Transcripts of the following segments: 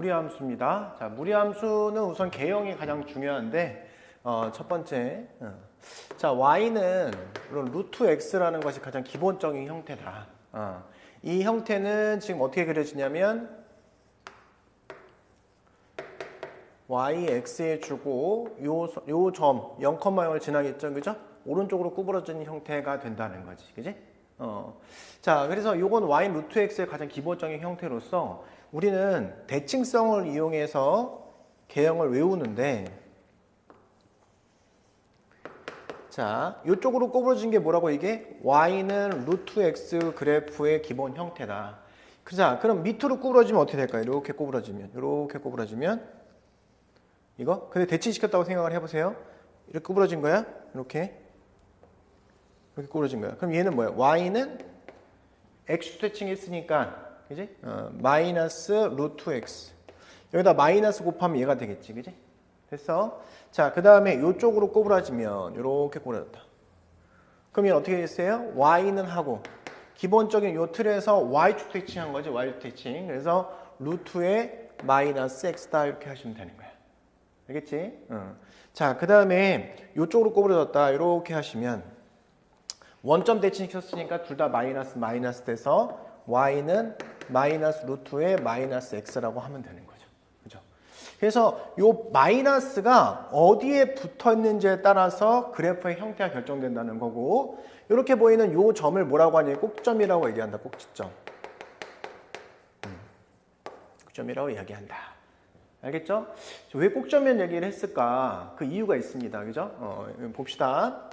무리함수입니다. 자, 무리함수는 우선 개형이 가장 중요한데 첫 번째 자, y는 물론 루트 x라는 것이 가장 기본적인 형태다. 이 형태는 지금 어떻게 그려지냐면 y x에 주고 요 점 0,0을 지나겠죠, 그죠? 오른쪽으로 구부러지는 형태가 된다는 거지, 그지? 자, 그래서 요건 y 루트 x의 가장 기본적인 형태로서 우리는 대칭성을 이용해서 개형을 외우는데, 자, 이쪽으로 구부러진 게 뭐라고 이게? y는 루트 x 그래프의 기본 형태다. 자, 그럼 밑으로 구부러지면 어떻게 될까요? 이렇게 구부러지면 이거? 근데 대칭시켰다고 생각을 해보세요. 이렇게 구부러진 거야? 이렇게 구부러진 거야. 그럼 얘는 뭐야? y는 x 대칭했으니까, 그지? 마이너스 루트 x. 여기다 마이너스 곱하면 얘가 되겠지, 그지? 됐어? 자, 그 다음에 이쪽으로 구부러지면 이렇게 구부러졌다. 그럼 얘는 어떻게 됐어요? y는 하고 기본적인 요 틀에서 y축 대칭한 거지, y축 대칭. 그래서 루트에 마이너스 x다 이렇게 하시면 되는 거야. 알겠지? 자, 그 다음에 이쪽으로 구부러졌다 이렇게 하시면 원점 대칭시켰으니까 둘 다 마이너스 돼서 y는 마이너스 루트에 마이너스 x라고 하면 되는 거죠. 그죠? 그래서 요 마이너스가 어디에 붙어 있는지에 따라서 그래프의 형태가 결정된다는 거고, 이렇게 보이는 요 점을 뭐라고 하냐면 꼭지점이라고 얘기한다. 꼭지점. 꼭지점이라고 이야기한다. 알겠죠? 왜 꼭지점 얘기를 했을까? 그 이유가 있습니다. 그죠? 봅시다.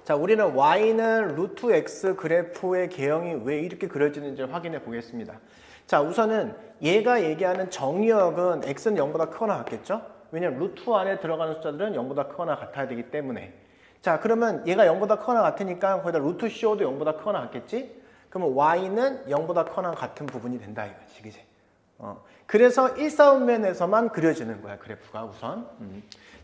자, 우리는 y는 루트 x 그래프의 개형이 왜 이렇게 그려지는지 확인해 보겠습니다. 자, 우선은 얘가 얘기하는 정의역은 x는 0보다 크거나 같겠죠? 왜냐면 루트 안에 들어가는 숫자들은 0보다 크거나 같아야 되기 때문에. 자, 그러면 얘가 0보다 크거나 같으니까 거기다 루트 CO도 0보다 크거나 같겠지? 그러면 y는 0보다 크거나 같은 부분이 된다 이거지, 그지? 그래서 일사분면에서만 그려지는 거야, 그래프가 우선.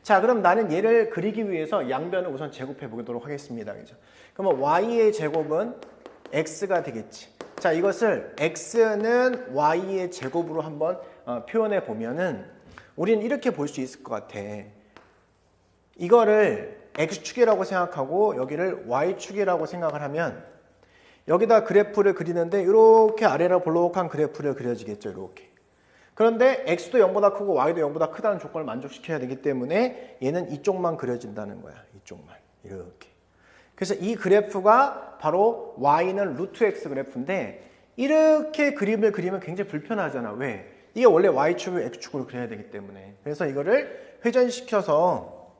자, 그럼 나는 얘를 그리기 위해서 양변을 우선 제곱해 보도록 하겠습니다. 그죠? 그러면 y의 제곱은 x가 되겠지. 자, 이것을 x는 y의 제곱으로 한번 표현해 보면은 우리는 이렇게 볼 수 있을 것 같아. 이거를 x축이라고 생각하고 여기를 y축이라고 생각을 하면 여기다 그래프를 그리는데 이렇게 아래로 볼록한 그래프를 그려지겠죠, 이렇게. 그런데 x도 0보다 크고 y도 0보다 크다는 조건을 만족시켜야 되기 때문에 얘는 이쪽만 그려진다는 거야. 이쪽만. 이렇게. 그래서 이 그래프가 바로 y는 루트 x 그래프인데 이렇게 그림을 그리면 굉장히 불편하잖아. 왜? 이게 원래 y축을 x축으로 그려야 되기 때문에. 그래서 이거를 회전시켜서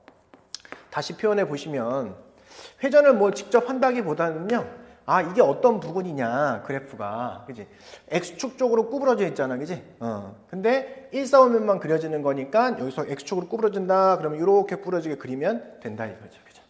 다시 표현해 보시면 회전을 뭐 직접 한다기보다는요. 아, 이게 어떤 부분이냐, 그래프가. 그지? x축 쪽으로 구부러져 있잖아, 그지? 근데 일사분면만 그려지는 거니까 여기서 x축으로 구부러진다. 그러면 이렇게 구부러지게 그리면 된다, 이거죠. 그죠?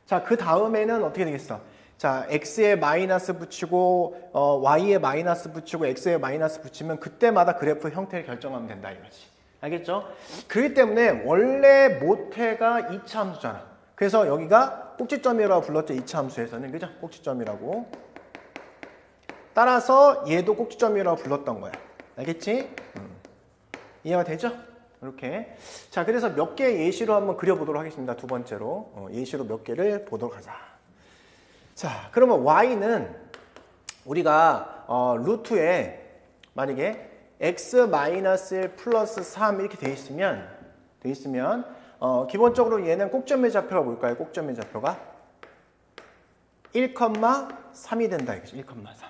자, 그 다음에는 어떻게 되겠어? 자, x에 마이너스 붙이고, y에 마이너스 붙이고, x에 마이너스 붙이면 그때마다 그래프 형태를 결정하면 된다, 이거지. 알겠죠? 그렇기 때문에 원래 모태가 2차 함수잖아. 그래서 여기가 꼭지점이라고 불렀죠. 2차 함수에서는. 그죠? 꼭지점이라고. 따라서 얘도 꼭지점이라고 불렀던 거야. 알겠지? 이해가 되죠? 이렇게. 자, 그래서 몇 개의 예시로 한번 그려보도록 하겠습니다. 두 번째로. 예시로 몇 개를 보도록 하자. 자, 그러면 y는 우리가 루트에 만약에 x-1 플러스 3 이렇게 돼 있으면 기본적으로 얘는 꼭점의 좌표가 뭘까요? 꼭점의 좌표가 1,3이 된다 이거지. 1,3.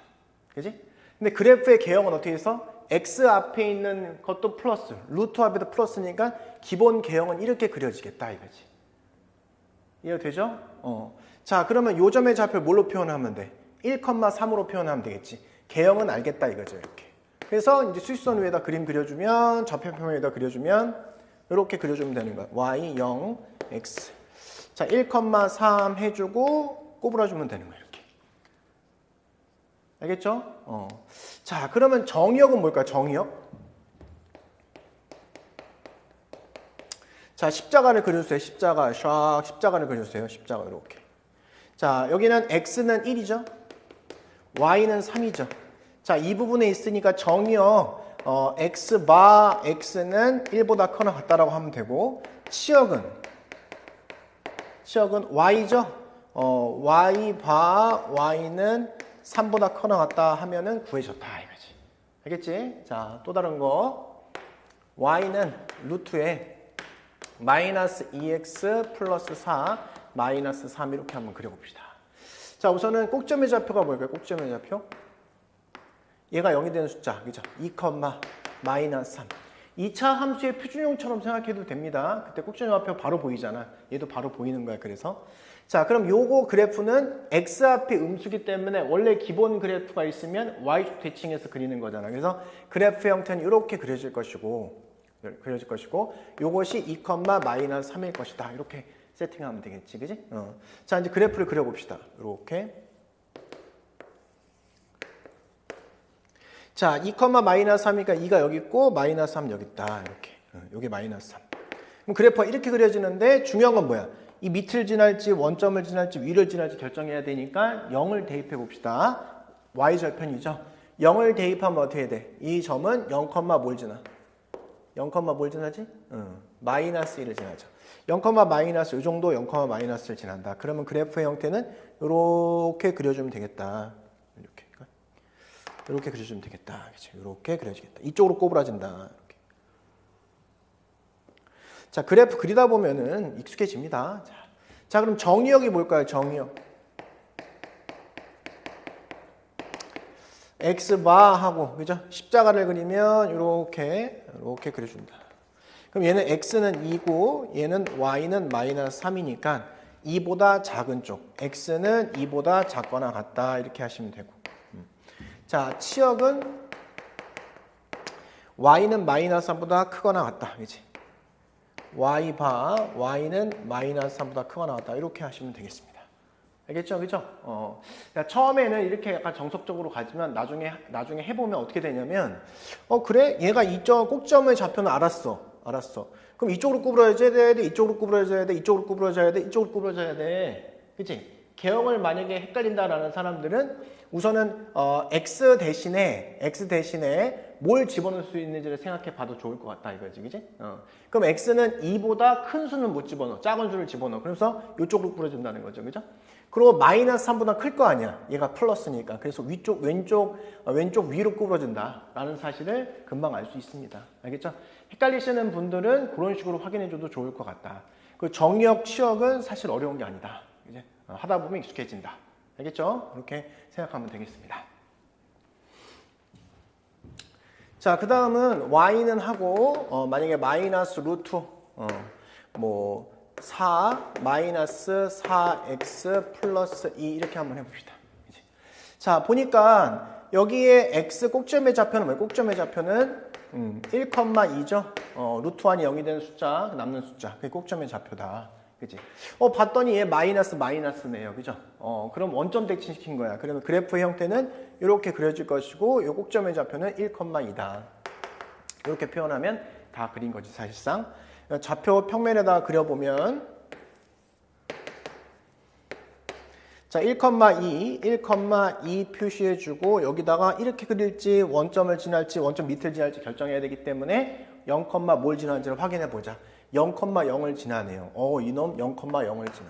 그지? 근데 그래프의 개형은 어떻게 해서 x 앞에 있는 것도 플러스, 루트 앞에도 플러스니까 기본 개형은 이렇게 그려지겠다 이거지. 이해가 되죠? 자, 그러면 요 점의 좌표를 뭘로 표현하면 돼? 1,3으로 표현하면 되겠지. 개형은 알겠다 이거죠, 이렇게. 그래서 이제 수직선 위에다 그림 그려주면, 좌표평 위에다 그려주면 이렇게 그려주면 되는 거야. y, 0, x. 자, 1,3 해주고 꼬부라주면 되는 거야, 이렇게. 알겠죠? 자, 그러면 정의역은 뭘까요? 정의역? 자, 십자가를 그려주세요. 십자가, 샥, 십자가를 그려주세요. 십자가, 이렇게. 자, 여기는 x는 1이죠? y는 3이죠? 자, 이 부분에 있으니까 정의역, x 바 x는 1보다 커나 같다라고 하면 되고, 치역은 y죠. y 바 y는 3보다 커나 같다 하면은 구해줬다 이거지. 알겠지? 자, 또 다른 거. y는 루트에 마이너스 2x 플러스 4 마이너스 3 이렇게 한번 그려봅시다. 자, 우선은 꼭점의 좌표가 뭘까요? 꼭점의 좌표. 얘가 0이 되는 숫자, 그죠? 2, 마이너스 3. 2차 함수의 표준형처럼 생각해도 됩니다. 그때 꼭점의 좌표 바로 보이잖아. 얘도 바로 보이는 거야, 그래서. 자, 그럼 요거 그래프는 x 앞이 음수기 때문에 원래 기본 그래프가 있으면 y축 대칭해서 그리는 거잖아. 그래서 그래프 형태는 이렇게 그려질 것이고, 요것이 2, 마이너스 3일 것이다. 이렇게 세팅하면 되겠지, 그지? 자, 이제 그래프를 그려봅시다. 이렇게. 자, 2, 마이너스 3이니까 2가 여기 있고 마이너스 3 여기 있다. 이렇게. 여기 마이너스 3. 그럼 그래프가 이렇게 그려지는데 중요한 건 뭐야? 이 밑을 지날지 원점을 지날지 위를 지날지 결정해야 되니까 0을 대입해 봅시다. y절편이죠. 0을 대입하면 어떻게 돼? 이 점은 0, 뭘 지나? 0, 뭘 지나지? 마이너스 1을 지나죠. 0, 마이너스 이 정도 0, 마이너스를 지난다. 그러면 그래프의 형태는 이렇게 그려주면 되겠다. 이렇게 그려주면 되겠다. 그렇죠? 이렇게 그려지겠다. 이쪽으로 꼬부라진다. 이렇게. 자, 그래프 그리다 보면은 익숙해집니다. 자, 그럼 정의역이 뭘까요? 정의역. x바 하고, 그죠? 십자가를 그리면 이렇게 그려준다. 그럼 얘는 x는 2고 얘는 y는 마이너스 3이니까 2보다 작은 쪽, x는 2보다 작거나 같다 이렇게 하시면 되고. 자, 치역은 y는 마이너스 3보다 크거나 같다. 그치? y 바 y는 마이너스 3보다 크거나 같다. 이렇게 하시면 되겠습니다. 알겠죠? 그죠? 처음에는 이렇게 약간 정석적으로 가지만 나중에 해보면 어떻게 되냐면 그래? 얘가 이쪽 꼭점의 좌표는 알았어. 그럼 이쪽으로 구부러져야 돼. 이쪽으로 구부러져야 돼. 이쪽으로 구부러져야 돼. 이쪽으로 구부러져야 돼. 그치? 개형을 만약에 헷갈린다라는 사람들은 우선은 x 대신에 뭘 집어넣을 수 있는지를 생각해 봐도 좋을 것 같다 이거지, 그지? 그럼 x는 2보다 큰 수는 못 집어넣어, 작은 수를 집어넣어. 그래서 이쪽으로 부러진다는 거죠, 그죠? 그리고 마이너스 3보다 클 거 아니야, 얘가 플러스니까. 그래서 왼쪽 위로 구부러진다라는 사실을 금방 알 수 있습니다. 알겠죠? 헷갈리시는 분들은 그런 식으로 확인해줘도 좋을 것 같다. 그 정의역, 치역은 사실 어려운 게 아니다. 이제 하다 보면 익숙해진다. 알겠죠? 이렇게 생각하면 되겠습니다. 자, 그 다음은 y는 하고 만약에 마이너스 루트 4 마이너스 4x 플러스 2 이렇게 한번 해봅시다. 자, 보니까 여기에 x 꼭점의 좌표는 뭐예요? 꼭점의 좌표는 1,2죠. 루트 1이 0이 되는 숫자, 남는 숫자. 그게 꼭점의 좌표다. 그치? 봤더니 얘 마이너스네요. 그죠? 그럼 원점 대칭시킨 거야. 그러면 그래프의 형태는 이렇게 그려질 것이고, 이 꼭점의 좌표는 1,2다. 이렇게 표현하면 다 그린 거지, 사실상. 좌표 평면에다 그려보면, 자, 1,2 표시해주고, 여기다가 이렇게 그릴지, 원점을 지날지, 원점 밑을 지날지 결정해야 되기 때문에, 0, 뭘 지나는지를 확인해 보자. 0,0을 지나네요. 이놈 0,0을 지나.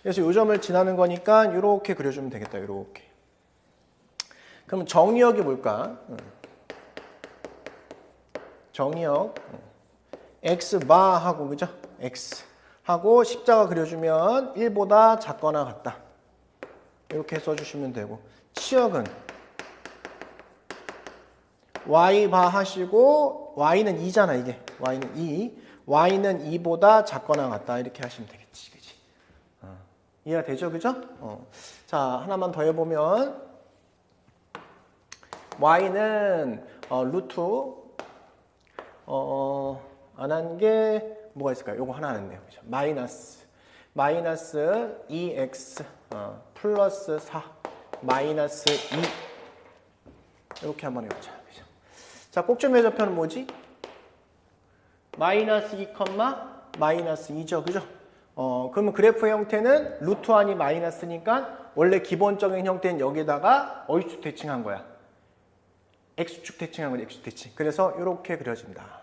그래서 이 점을 지나는 거니까 이렇게 그려주면 되겠다. 이렇게. 그럼 정의역이 뭘까? 정의역 x 바 하고, 그죠? x 하고 십자가 그려주면 1보다 작거나 같다. 이렇게 써주시면 되고, 치역은 y 바 하시고 y는 2잖아. 이게 y는 2. y는 2보다 작거나 같다. 이렇게 하시면 되겠지. 그치? 이해가 되죠? 그죠? 자, 하나만 더 해보면 y는 루트 안 한 게 뭐가 있을까요? 요거 하나 안 했네요. 그죠? 마이너스 2x 플러스 4 마이너스 2 이렇게 한번 해보자. 그죠? 자, 꼭점의 좌표는 뭐지? 마이너스 2, 마이너스 2죠. 그죠? 그러면 그래프의 형태는 루트 1이 마이너스니까 원래 기본적인 형태는 여기다가 어휘축 대칭한 거야. X축 대칭한 거지, X축 대칭. 그래서 이렇게 그려진다.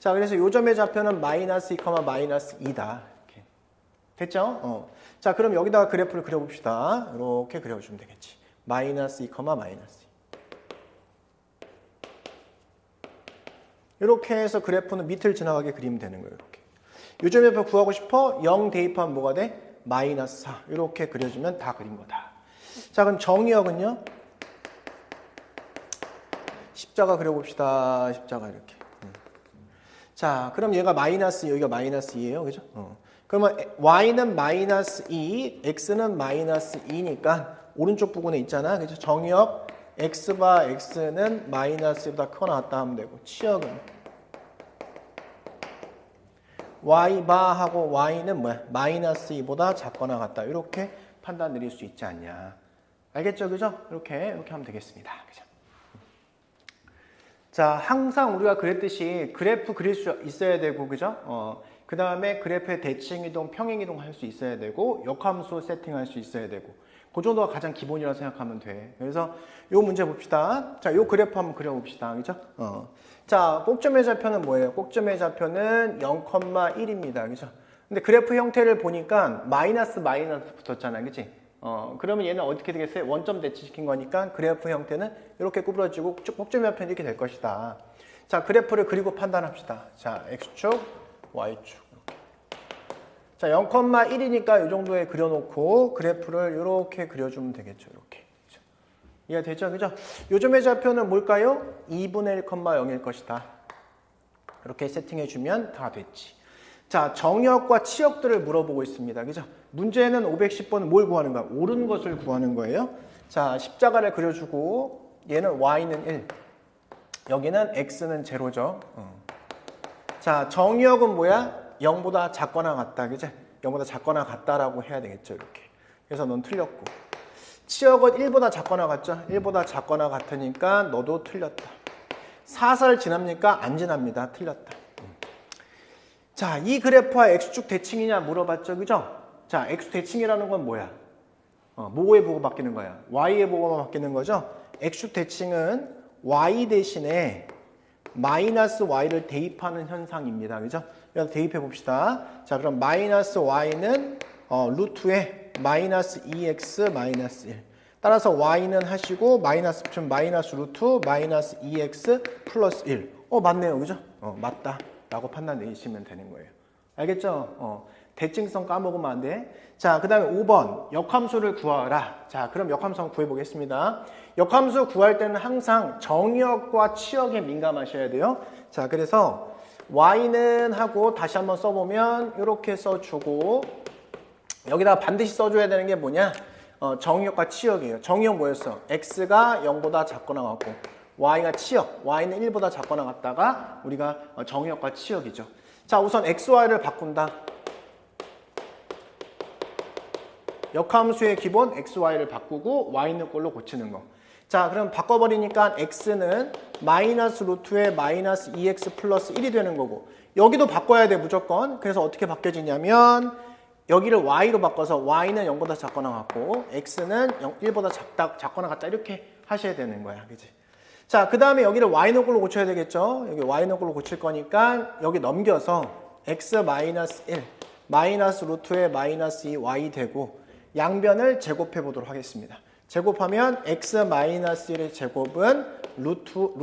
자, 그래서 요 점의 좌표는 마이너스 2, 마이너스 2다. 이렇게. 됐죠? 자, 그럼 여기다가 그래프를 그려봅시다. 이렇게 그려주면 되겠지. 마이너스 2, 마이너스 2. 이렇게 해서 그래프는 밑을 지나가게 그리면 되는 거예요. 이렇게. 요점의 좌표 구하고 싶어? 0 대입하면 뭐가 돼? 마이너스 4. 이렇게 그려주면 다 그린 거다. 자, 그럼 정의역은요? 십자가 그려봅시다. 십자가 이렇게. 자, 그럼 얘가 마이너스, 여기가 마이너스 2예요. 그죠? 그러면 y는 마이너스 2, x는 마이너스 2니까 오른쪽 부분에 있잖아. 그죠? 정의역 x바 x는 마이너스 2보다 크거나 같다 하면 되고, 치역은 y바 하고 y는 뭐야? 마이너스 2보다 작거나 같다. 이렇게 판단 내릴 수 있지 않냐. 알겠죠? 그죠? 이렇게 하면 되겠습니다. 그죠? 자, 항상 우리가 그랬듯이 그래프 그릴 수 있어야 되고, 그죠? 그 다음에 그래프의 대칭이동, 평행이동 할 수 있어야 되고, 역함수 세팅할 수 있어야 되고, 그 정도가 가장 기본이라고 생각하면 돼. 그래서 요 문제 봅시다. 자, 요 그래프 한번 그려봅시다. 그죠? 자, 꼭점의 좌표는 뭐예요? 꼭점의 좌표는 0,1입니다. 그죠? 근데 그래프 형태를 보니까 마이너스 붙었잖아요. 그치? 그러면 얘는 어떻게 되겠어요? 원점 대치시킨 거니까 그래프 형태는 이렇게 구부러지고 꼭점의 좌표는 이렇게 될 것이다. 자, 그래프를 그리고 판단합시다. 자, X축, Y축. 이렇게. 자, 0,1이니까 이 정도에 그려놓고 그래프를 이렇게 그려주면 되겠죠. 이렇게. 그죠? 이해가 되죠? 그죠? 요점의 좌표는 뭘까요? 2분의 1,0일 것이다. 이렇게 세팅해주면 다 됐지. 자, 정역과 치역들을 물어보고 있습니다. 그죠? 문제는 510번은 뭘 구하는 거야? 옳은 것을 구하는 거예요. 자, 십자가를 그려주고 얘는 y는 1, 여기는 x는 0죠. 자, 정역은 뭐야? 0보다 작거나 같다. 그죠? 0보다 작거나 같다라고 해야 되겠죠. 이렇게. 그래서 넌 틀렸고. 치역은 1보다 작거나 같죠? 1보다 작거나 같으니까 너도 틀렸다. 사설 지납니까? 안 지납니다. 틀렸다. 자, 이 그래프와 x축 대칭이냐 물어봤죠. 그죠? 자, x 대칭이라는 건 뭐야? 뭐에 보고 바뀌는 거야? y에 보고만 바뀌는 거죠? x축 대칭은 y 대신에 마이너스 y를 대입하는 현상입니다. 그죠? 그래서 대입해 봅시다. 자, 그럼 마이너스 y는 루트에 마이너스 2x 마이너스 1. 따라서 y는 하시고 마이너스 붙이면 마이너스 루트 마이너스 2x 플러스 1. 맞네요. 그죠? 맞다. 라고 판단 내리시면 되는 거예요. 알겠죠? 대칭성 까먹으면 안 돼. 자, 그 다음에 5번. 역함수를 구하라. 자, 그럼 역함수 한번 구해보겠습니다. 역함수 구할 때는 항상 정역과 치역에 민감하셔야 돼요. 자, 그래서 y는 하고 다시 한번 써보면 이렇게 써주고 여기다가 반드시 써줘야 되는 게 뭐냐? 정역과 치역이에요. 정역 뭐였어? x가 0보다 작거나 같고 y가 치역, y는 1보다 작거나 같다가 우리가 정역과 치역이죠. 자, 우선 xy를 바꾼다. 역함수의 기본 xy를 바꾸고 y 있는 꼴로 고치는 거. 자, 그럼 바꿔버리니까 x는 마이너스 루트에 마이너스 2x 플러스 1이 되는 거고 여기도 바꿔야 돼 무조건. 그래서 어떻게 바뀌어지냐면 여기를 y로 바꿔서 y는 0보다 작거나 같고 x는 1보다 작거나 같다 이렇게 하셔야 되는 거야. 그치? 자, 그 다음에 여기를 y는 꼴로 고쳐야 되겠죠. 여기 y는 꼴로 고칠 거니까 여기 넘겨서 x 마이너스 1 마이너스 루트에 마이너스 2 y 되고 양변을 제곱해 보도록 하겠습니다. 제곱하면 x 마이너스 1의 제곱은 루트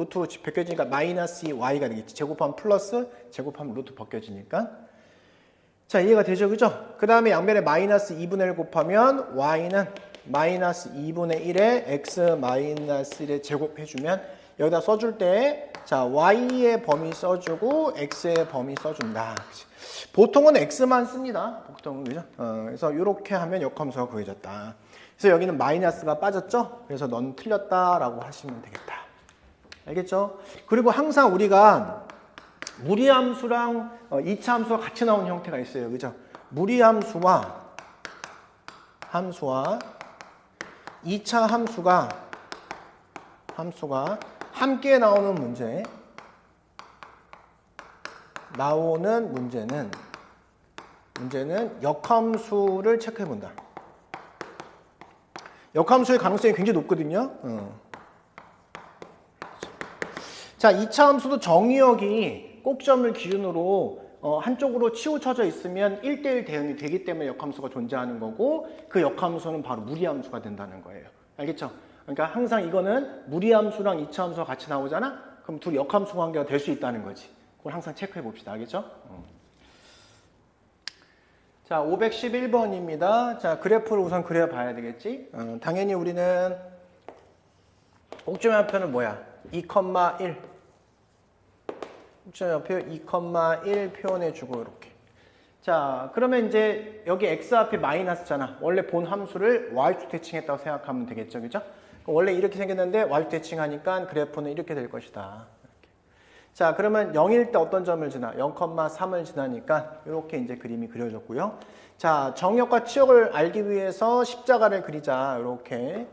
벗겨지니까 마이너스 2 y가 되겠지. 제곱하면 플러스, 제곱하면 루트 벗겨지니까. 자, 이해가 되죠? 그죠? 그 다음에 양변에 마이너스 2분의 1 곱하면 y는 마이너스 2분의 1에 x 마이너스 1에 제곱해주면 여기다 써줄 때 자, y의 범위 써주고 x의 범위 써준다. 그치? 보통은 x만 씁니다. 보통은 그죠? 그래서 이렇게 하면 역함수가 구해졌다. 그래서 여기는 마이너스가 빠졌죠? 그래서 넌 틀렸다라고 하시면 되겠다. 알겠죠? 그리고 항상 우리가 무리함수랑 2차 함수가 같이 나오는 형태가 있어요. 그죠? 무리함수와 2차 함수가 함께 나오는 문제는 역함수를 체크해 본다. 역함수의 가능성이 굉장히 높거든요. 자, 2차 함수도 정의역이 꼭점을 기준으로 한쪽으로 치우쳐져 있으면 1대1 대응이 되기 때문에 역함수가 존재하는 거고 그 역함수는 바로 무리함수가 된다는 거예요. 알겠죠? 그러니까 항상 이거는 무리함수랑 2차 함수가 같이 나오잖아? 그럼 둘이 역함수 관계가 될 수 있다는 거지. 그걸 항상 체크해 봅시다. 알겠죠? 자, 511번입니다. 자, 그래프를 우선 그려봐야 되겠지? 당연히 우리는 꼭지의 좌표는 뭐야? 2,1. 꼭지의 좌표 2,1 표현해주고 이렇게. 자, 그러면 이제 여기 x 앞이 마이너스잖아. 원래 본 함수를 y축 대칭했다고 생각하면 되겠죠, 그죠? 원래 이렇게 생겼는데 y축 대칭하니까 그래프는 이렇게 될 것이다. 이렇게. 자, 그러면 0일 때 어떤 점을 지나? 0,3을 지나니까 이렇게 이제 그림이 그려졌고요. 자, 정역과 치역을 알기 위해서 십자가를 그리자. 이렇게.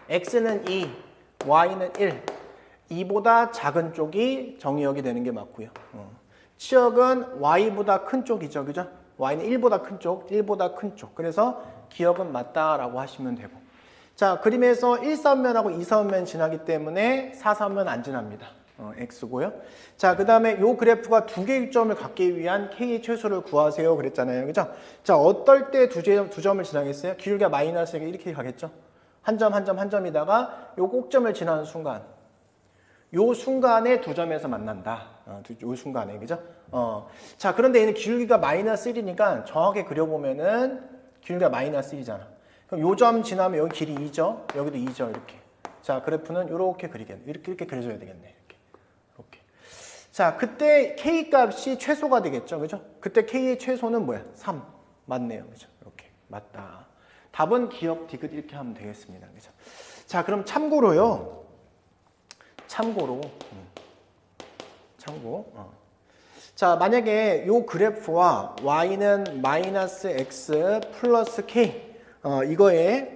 x는 2, y는 1. 2보다 작은 쪽이 정의역이 되는 게 맞고요. 치역은 y보다 큰 쪽이죠. 그죠? y는 1보다 큰 쪽, 1보다 큰 쪽. 그래서 기역은 맞다라고 하시면 되고. 자, 그림에서 1사면하고 2사면 지나기 때문에 4사면 안 지납니다. x고요. 자, 그 다음에 요 그래프가 두 개의 점을 갖기 위한 k의 최소를 구하세요. 그랬잖아요. 그죠? 자, 어떨 때 두 점을 지나겠어요? 기울기가 마이너스에게 이렇게 가겠죠? 한 점, 한 점, 한 점이다가 요 꼭점을 지나는 순간 요 순간에 두 점에서 만난다. 요 순간에, 그죠? 자, 그런데 얘는 기울기가 마이너스 1이니까 정확하게 그려보면은 기울기가 마이너스 1이잖아. 그럼 요 점 지나면 여기 길이 2죠? 여기도 2죠? 이렇게. 자, 그래프는 이렇게 그리겠네. 이렇게 그려줘야 되겠네. 이렇게. 자, 그때 K 값이 최소가 되겠죠? 그죠? 그때 K의 최소는 뭐야? 3. 맞네요. 그죠? 이렇게. 맞다. 답은 기역 디귿 이렇게 하면 되겠습니다. 그죠? 자, 그럼 참고로. 자, 만약에 요 그래프와 y는 마이너스 x 플러스 k 이거의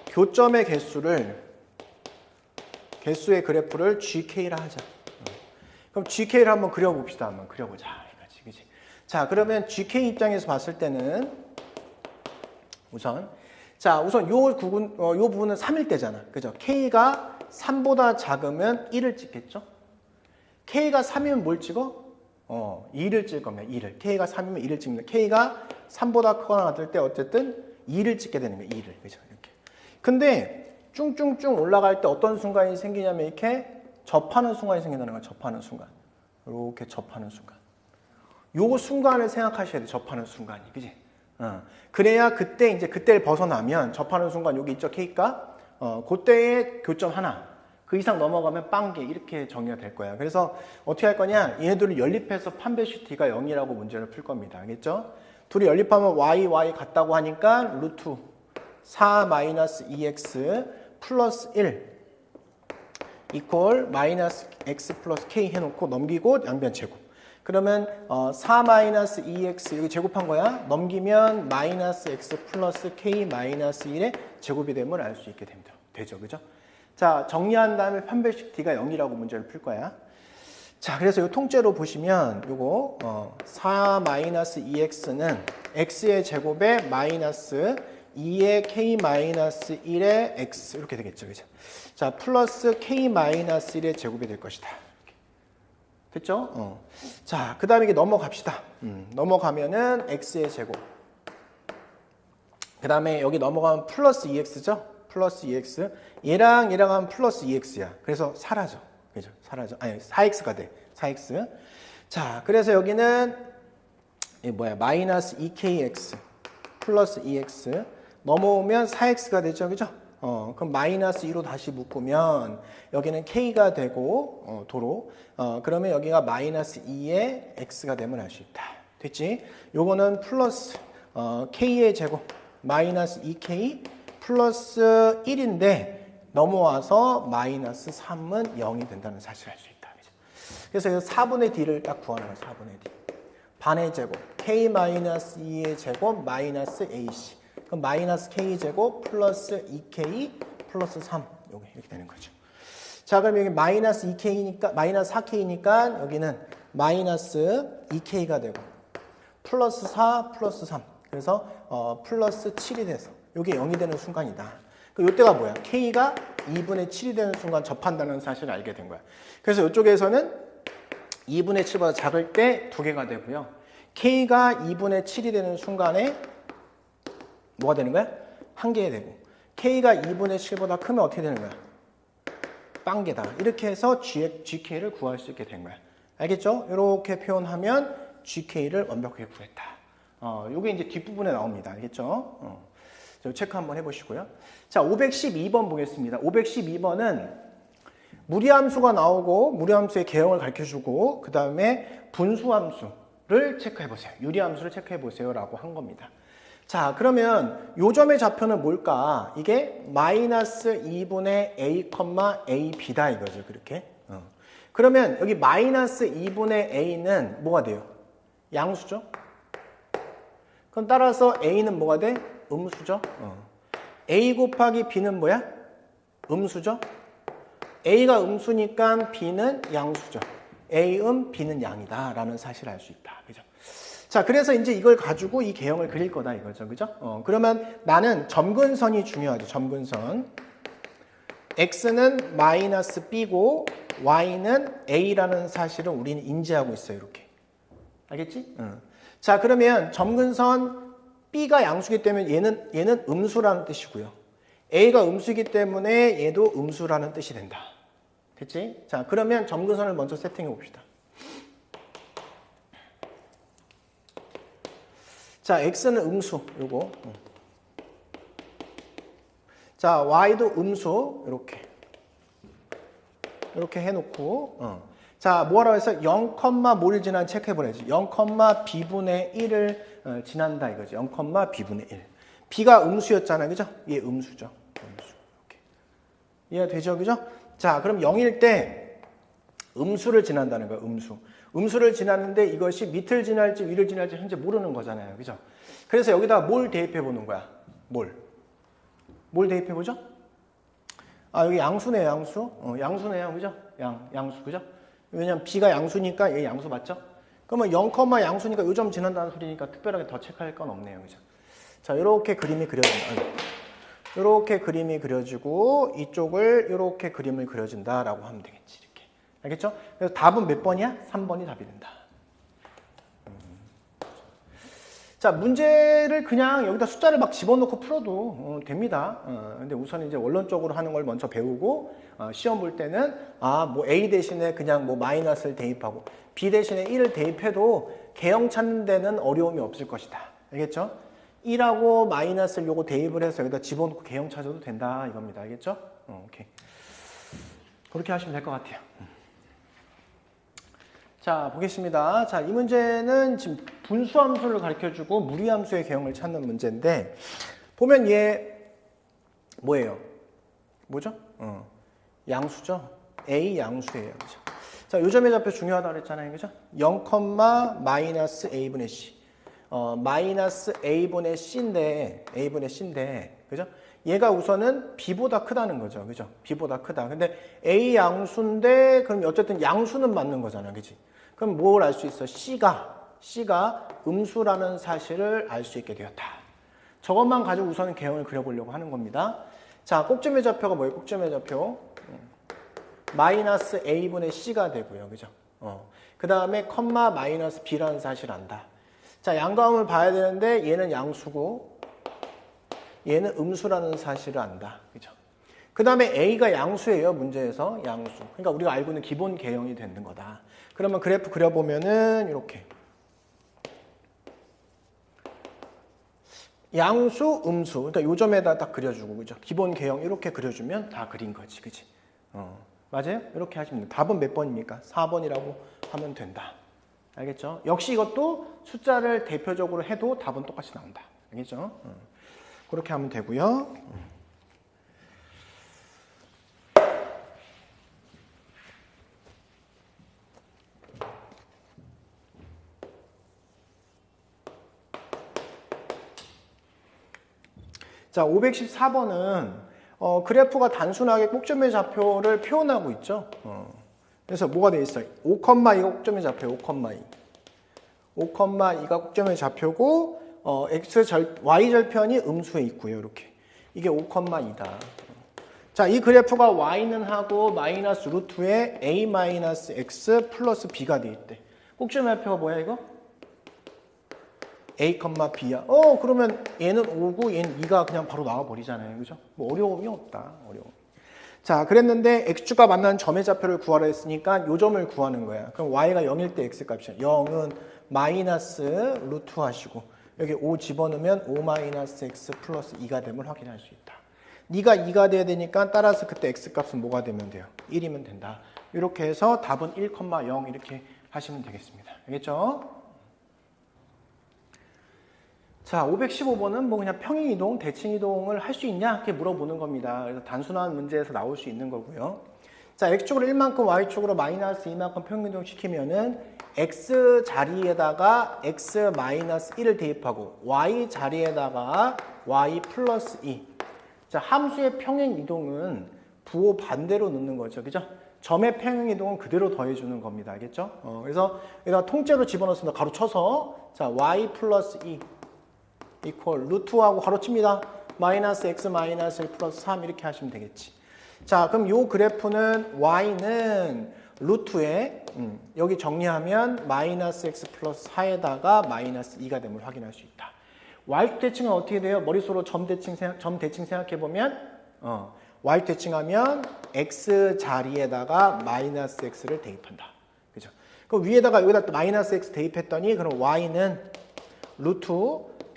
교점의 개수의 그래프를 gk라 하자. 그럼 gk를 한번 그려봅시다. 한번 그려보자. 그치? 자, 그러면 gk 입장에서 봤을 때는 우선 요 부분은 3일 때잖아. 그죠? k가 3보다 작으면 1을 찍겠죠? k가 3이면 뭘 찍어? 2를 찍을 겁니다. 2를. k가 3이면 2를 찍습니다. k가 3보다 크거나 같을 때 어쨌든 2를 찍게 되는 거예요. 2를. 그죠? 이렇게. 근데 쭝쭝쭝 올라갈 때 어떤 순간이 생기냐면 이렇게 접하는 순간이 생긴다는 거예요. 접하는 순간. 이렇게 접하는 순간. 요 순간을 생각하셔야 돼. 접하는 순간이. 그지? 그래야 그때를 벗어나면 접하는 순간 여기 있죠. k가 그때의 교점 하나, 그 이상 넘어가면 빵개 이렇게 정의가 될 거야. 그래서 어떻게 할 거냐? 얘네들을 연립해서 판별식 t가 0이라고 문제를 풀 겁니다. 알겠죠? 둘이 연립하면 y 같다고 하니까 루트 4 마이너스 2x 플러스 1 이퀄 마이너스 x 플러스 k 해놓고 넘기고 양변 제곱. 그러면 4 마이너스 2x 여기 제곱한 거야. 넘기면 마이너스 x 플러스 k 마이너스 1의 제곱이 됨을 알 수 있게 됩니다. 되죠, 그죠? 자, 정리한 다음에 판별식 t가 0이라고 문제를 풀 거야. 자, 그래서 이 통째로 보시면 요거 4 마이너스 2x는 x의 제곱에 마이너스 2의 k 마이너스 1의 x 이렇게 되겠죠, 그죠? 자, 플러스 k 마이너스 1의 제곱이 될 것이다. 됐죠? 자, 그 다음에 이게 넘어갑시다. 넘어가면은 x의 제곱. 그 다음에 여기 넘어가면 플러스 2x죠? 플러스 2x. 얘랑 하면 플러스 2x야. 그래서 사라져. 그죠? 사라져. 아니, 4x가 돼. 4x. 자, 그래서 여기는 마이너스 2kx 플러스 2x. 넘어오면 4x가 되죠? 그죠? 그럼 마이너스 2로 다시 묶으면 여기는 k가 되고 도로 그러면 여기가 마이너스 2의 x가 되면 알 수 있다. 됐지? 요거는 플러스 k의 제곱 마이너스 2k 플러스 1인데 넘어와서 마이너스 3은 0이 된다는 사실을 알 수 있다. 그래서 4분의 d를 딱 구하는 거예요. 4분의 d. 반의 제곱 k 마이너스 2의 제곱 마이너스 ac 그럼 마이너스 k 제곱 플러스 2k 플러스 3 요게 이렇게 되는 거죠. 자, 그럼 여기 마이너스 2k니까 마이너스 4k니까 여기는 마이너스 2k가 되고 플러스 4 플러스 3 그래서 플러스 7이 돼서 요게 0이 되는 순간이다. 그럼 요때가 뭐야? k가 2분의 7이 되는 순간 접한다는 사실을 알게 된 거야. 그래서 이쪽에서는 2분의 7보다 작을 때 2개가 되고요. K가 2분의 7이 되는 순간에 뭐가 되는 거야? 1개 되고, K가 2분의 7보다 크면 어떻게 되는 거야? 빵개다. 이렇게 해서 GK를 구할 수 있게 된 거야. 알겠죠? 이렇게 표현하면 GK를 완벽하게 구했다. 요게 이제 뒷부분에 나옵니다. 알겠죠? 체크 한번 해보시고요. 자, 512번 보겠습니다. 512번은 무리함수가 나오고 무리함수의 개형을 가르쳐주고 그 다음에 분수함수를 체크해보세요. 유리함수를 체크해보세요 라고 한 겁니다. 자, 그러면 요 점의 좌표는 뭘까? 이게 마이너스 2분의 a, ab다 이거죠. 그렇게. 그러면 여기 마이너스 2분의 a는 뭐가 돼요? 양수죠? 그럼 따라서 a는 뭐가 돼? 음수죠? a 곱하기 b는 뭐야? 음수죠? a가 음수니까 b는 양수죠. a음, b는 양이다 라는 사실을 알 수 있다. 그죠? 자, 그래서 이제 이걸 가지고 이 개형을 그릴 거다 이거죠. 그죠? 그러면 나는 점근선이 중요하죠. 점근선. x는 마이너스 b고 y는 a라는 사실을 우리는 인지하고 있어요. 이렇게. 알겠지? 자, 그러면 점근선 b가 양수기 때문에 얘는 음수라는 뜻이고요. a가 음수이기 때문에 얘도 음수라는 뜻이 된다. 됐지? 자, 그러면 점근선을 먼저 세팅해 봅시다. 자, x는 음수, 요거. 자, y도 음수, 이렇게 해놓고, 자, 뭐라고 해서 0, 뭐를 지난 체크해보내지. 0, b분의 1을 지난다 이거지. 0, b분의 1. b가 음수였잖아요. 그죠? 얘 음수죠. 음수. 이렇게. 이해가 되죠? 그죠? 자, 그럼 0일 때 음수를 지난다는 거예요. 음수를 지났는데 이것이 밑을 지날지 위를 지날지 현재 모르는 거잖아요. 그죠? 그래서 여기다 뭘 대입해 보는 거야? 뭘 대입해 보죠? 아, 여기 양수네요, 양수. 양수네요. 그죠? 양수. 그죠? 왜냐면 b가 양수니까 얘 양수 맞죠? 그러면 0, 양수니까 요 점 지난다는 소리니까 특별하게 더 체크할 건 없네요. 그죠? 자, 이렇게 그림이 그려진다. 이렇게 그림이 그려지고 이쪽을 이렇게 그림을 그려준다라고 하면 되겠지. 이렇게. 알겠죠? 그래서 답은 몇 번이야? 3번이 답이 된다. 자, 문제를 그냥 여기다 숫자를 막 집어넣고 풀어도 됩니다. 근데 우선 이제 원론적으로 하는 걸 먼저 배우고 시험 볼 때는 뭐 A 대신에 그냥 뭐 마이너스를 대입하고 B 대신에 1을 대입해도 개형 찾는 데는 어려움이 없을 것이다. 알겠죠? 1하고 마이너스를 요거 대입을 해서 여기다 집어넣고 개형 찾아도 된다 이겁니다. 알겠죠? 오케이. 그렇게 하시면 될 것 같아요. 자, 보겠습니다. 자, 이 문제는 지금 분수함수를 가르쳐주고 무리함수의 개형을 찾는 문제인데 보면 얘 뭐예요? 뭐죠? 양수죠? A 양수예요. 그죠? 자, 요 점의 좌표 중요하다고 그랬잖아요. 그죠? 0, 마이너스 A분의 C. 마이너스 A분의 C인데, 그죠? 얘가 우선은 B보다 크다는 거죠. 그죠? B보다 크다. 근데 A 양수인데, 그럼 어쨌든 양수는 맞는 거잖아. 그지? 그럼 뭘 알 수 있어? C가 음수라는 사실을 알 수 있게 되었다. 저것만 가지고 우선은 개형을 그려보려고 하는 겁니다. 자, 꼭점의 좌표가 뭐예요? 꼭점의 좌표. 마이너스 A분의 C가 되고요. 그죠? 그 다음에 컴마 마이너스 B라는 사실을 안다. 자, 양가음을 봐야 되는데 얘는 양수고 얘는 음수라는 사실을 안다. 그죠? 그 다음에 A가 양수예요. 문제에서 양수. 그러니까 우리가 알고 있는 기본 개형이 되는 거다. 그러면 그래프 그려보면은 이렇게 양수, 음수. 그러니까 요 점에다 딱 그려주고, 그죠? 기본 개형 이렇게 그려주면 다 그린 거지. 그지? 맞아요? 이렇게 하시면 돼요. 답은 몇 번입니까? 4번이라고 하면 된다. 알겠죠? 역시 이것도 숫자를 대표적으로 해도 답은 똑같이 나온다. 알겠죠? 그렇게 하면 되고요. 자, 514번은 그래프가 단순하게 꼭점의 좌표를 표현하고 있죠. 그래서 뭐가 돼 있어요? 5,2가 꼭점의 좌표예요. 5,2. 5,2가 꼭점의 좌표고 Y절편이 음수에 있고요. 이렇게. 이게 5,2다. 자, 이 그래프가 y는 하고 마이너스 루트에 a 마이너스 x 플러스 b가 돼 있대. 꼭지점표가 뭐야 이거? a, b야. 그러면 얘는 5고 얘는 2가 그냥 바로 나와 버리잖아요. 그죠? 뭐 어려움이 없다. 어려움. 자, 그랬는데 x축과 만나는 점의 좌표를 구하라 했으니까 요 점을 구하는 거야. 그럼 y가 0일 때 x 값이야. 0은 마이너스 루트 하시고 여기 5 집어넣으면 5 마이너스 x 플러스 2가 됨을 확인할 수 있다. 네가 2가 돼야 되니까 따라서 그때 x 값은 뭐가 되면 돼요? 1이면 된다. 이렇게 해서 답은 1,0 이렇게 하시면 되겠습니다. 알겠죠? 자, 515번은 뭐 그냥 평행이동, 대칭이동을 할 수 있냐? 이렇게 물어보는 겁니다. 그래서 단순한 문제에서 나올 수 있는 거고요. 자, x축으로 1만큼, y축으로 마이너스 2만큼 평행이동 시키면은 x 자리에다가 x 마이너스 1을 대입하고 y 자리에다가 y 플러스 2. 자, 함수의 평행이동은 부호 반대로 넣는 거죠. 그죠? 점의 평행이동은 그대로 더해주는 겁니다. 알겠죠? 그래서 여기다 통째로 집어넣습니다. 가로 쳐서 자, y 플러스 2 이퀄 루트하고 가로칩니다. 마이너스 x 마이너스 1 플러스 3 이렇게 하시면 되겠지. 자, 그럼 요 그래프는 y는 루트에 여기 정리하면 마이너스 x 플러스 4에다가 마이너스 2가 됨을 확인할 수 있다. y 대칭은 어떻게 돼요? 머릿속으로 점 대칭 생각해보면 y 대칭하면 x 자리에다가 마이너스 x를 대입한다. 그죠? 그럼 위에다가 여기다 또 마이너스 x 대입했더니 그럼 y는 루트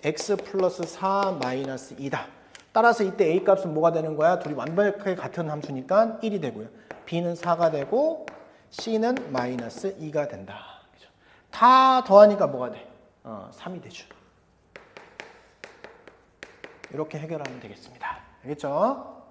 x 플러스 4 마이너스 2다. 따라서 이때 a 값은 뭐가 되는 거야? 둘이 완벽하게 같은 함수니까 1이 되고요. b는 4가 되고 c는 마이너스 2가 된다. 그죠? 다 더하니까 뭐가 돼? 3이 되죠. 이렇게 해결하면 되겠습니다. 알겠죠?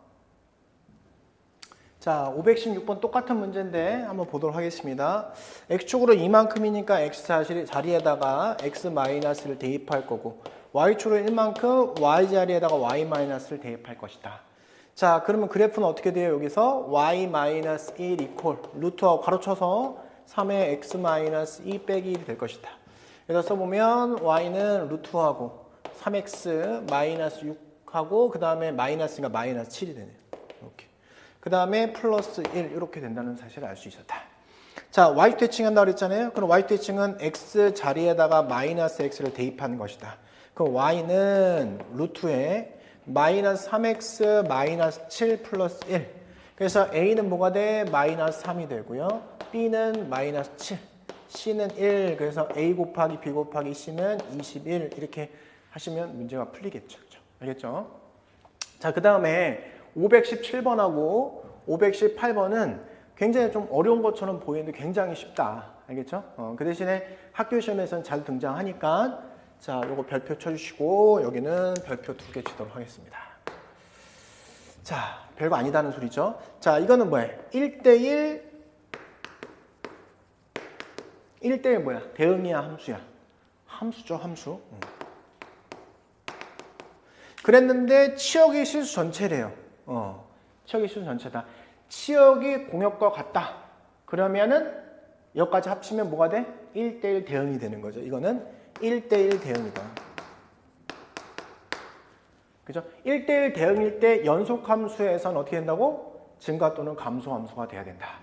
자, 516번 똑같은 문제인데 한번 보도록 하겠습니다. x축으로 이만큼이니까 x 자리에다가 x 마이너스를 대입할 거고 y축으로 1만큼 y 자리에다가 y 마이너스를 대입할 것이다. 자, 그러면 그래프는 어떻게 돼요? 여기서 y 마이너스 1 이퀄 루트하고 가로쳐서 3의 x 마이너스 2 빼기 1이 될 것이다. 여기다 써보면 y는 루트하고 3x 마이너스 6하고 그 다음에 마이너스가 마이너스 7이 되네요. 이렇게. 그 다음에 플러스 1 이렇게 된다는 사실을 알 수 있었다. 자, y 대칭한다고 그랬잖아요. 그럼 y 대칭은 x 자리에다가 마이너스 x를 대입하는 것이다. 그럼 y는 루트에 마이너스 3x 마이너스 7 플러스 1. 그래서 a는 뭐가 돼? 마이너스 3이 되고요. b는 마이너스 7. c는 1. 그래서 a 곱하기 b 곱하기 c는 21. 이렇게 하시면 문제가 풀리겠죠. 알겠죠? 자, 그 다음에 517번하고 518번은 굉장히 좀 어려운 것처럼 보이는데 굉장히 쉽다. 알겠죠? 그 대신에 학교 시험에서는 잘 등장하니까 자, 요거 별표 쳐주시고 여기는 별표 2개 치도록 하겠습니다. 자, 별거 아니다는 소리죠. 자, 이거는 뭐예요? 1대1 1대1 뭐야? 대응이야, 함수야? 함수죠, 함수. 그랬는데 치역이 실수 전체래요. 치역이 실수 전체다. 치역이 공역과 같다. 그러면은 여기까지 합치면 뭐가 돼? 1대1 대응이 되는 거죠. 이거는 1대1 대응이다. 그죠? 1대1 대응일 때 연속함수에서는 어떻게 된다고? 증가 또는 감소함수가 돼야 된다.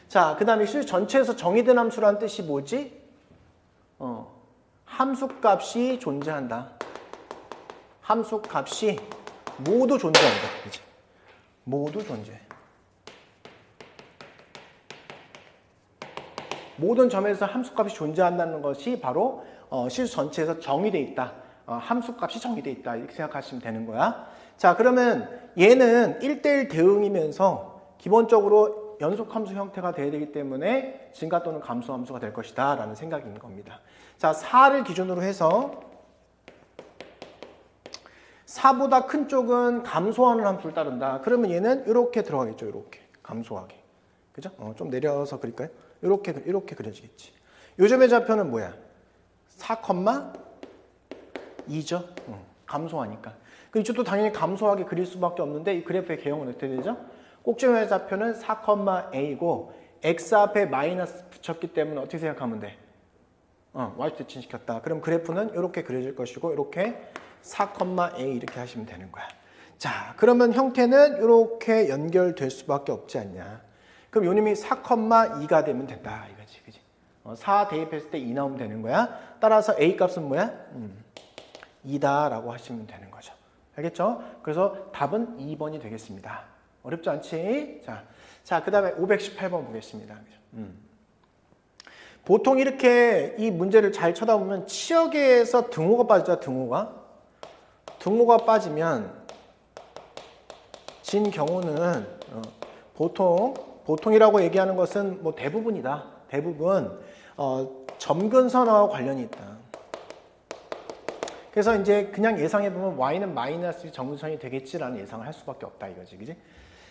자, 그 다음에 실수 전체에서 정의된 함수라는 뜻이 뭐지? 함수값이 존재한다. 함수값이 모두 존재한다. 그치? 모두 존재해. 모든 점에서 함수값이 존재한다는 것이 바로 실수 전체에서 정의되어 있다. 함수값이 정의되어 있다. 이렇게 생각하시면 되는 거야. 자, 그러면 얘는 1대1 대응이면서 기본적으로 연속함수 형태가 돼야 되기 때문에 증가 또는 감소함수가 될 것이다 라는 생각인 겁니다. 자, 4를 기준으로 해서 4보다 큰 쪽은 감소하는 함수를 따른다. 그러면 얘는 이렇게 들어가겠죠. 이렇게 감소하게. 그죠? 좀 내려서 그릴까요? 이렇게 그려지겠지. 요점의 좌표는 뭐야? 4,2죠. 감소하니까. 그럼 이쪽도 당연히 감소하게 그릴 수밖에 없는데 이 그래프의 개형은 어떻게 되죠? 꼭지점의 좌표는 4,a고 x 앞에 마이너스 붙였기 때문에 어떻게 생각하면 돼? y 대칭시켰다. 그럼 그래프는 이렇게 그려질 것이고 이렇게 4,a 이렇게 하시면 되는 거야. 자, 그러면 형태는 이렇게 연결될 수밖에 없지 않냐. 그럼 요놈이 4,2가 되면 된다 이거지, 그지? 4 대입했을 때 2 나오면 되는 거야. 따라서 A 값은 뭐야? 2다라고 하시면 되는 거죠. 알겠죠? 그래서 답은 2번이 되겠습니다. 어렵지 않지? 자, 그 다음에 518번 보겠습니다. 보통 이렇게 이 문제를 잘 쳐다보면 치역에서 등호가 빠지죠, 등호가 빠지면 진 경우는 보통이라고 얘기하는 것은 뭐 대부분이다. 대부분 점근선하고 관련이 있다. 그래서 이제 그냥 예상해보면 y는 마이너스 점근선이 되겠지라는 예상을 할 수밖에 없다 이거지, 그지?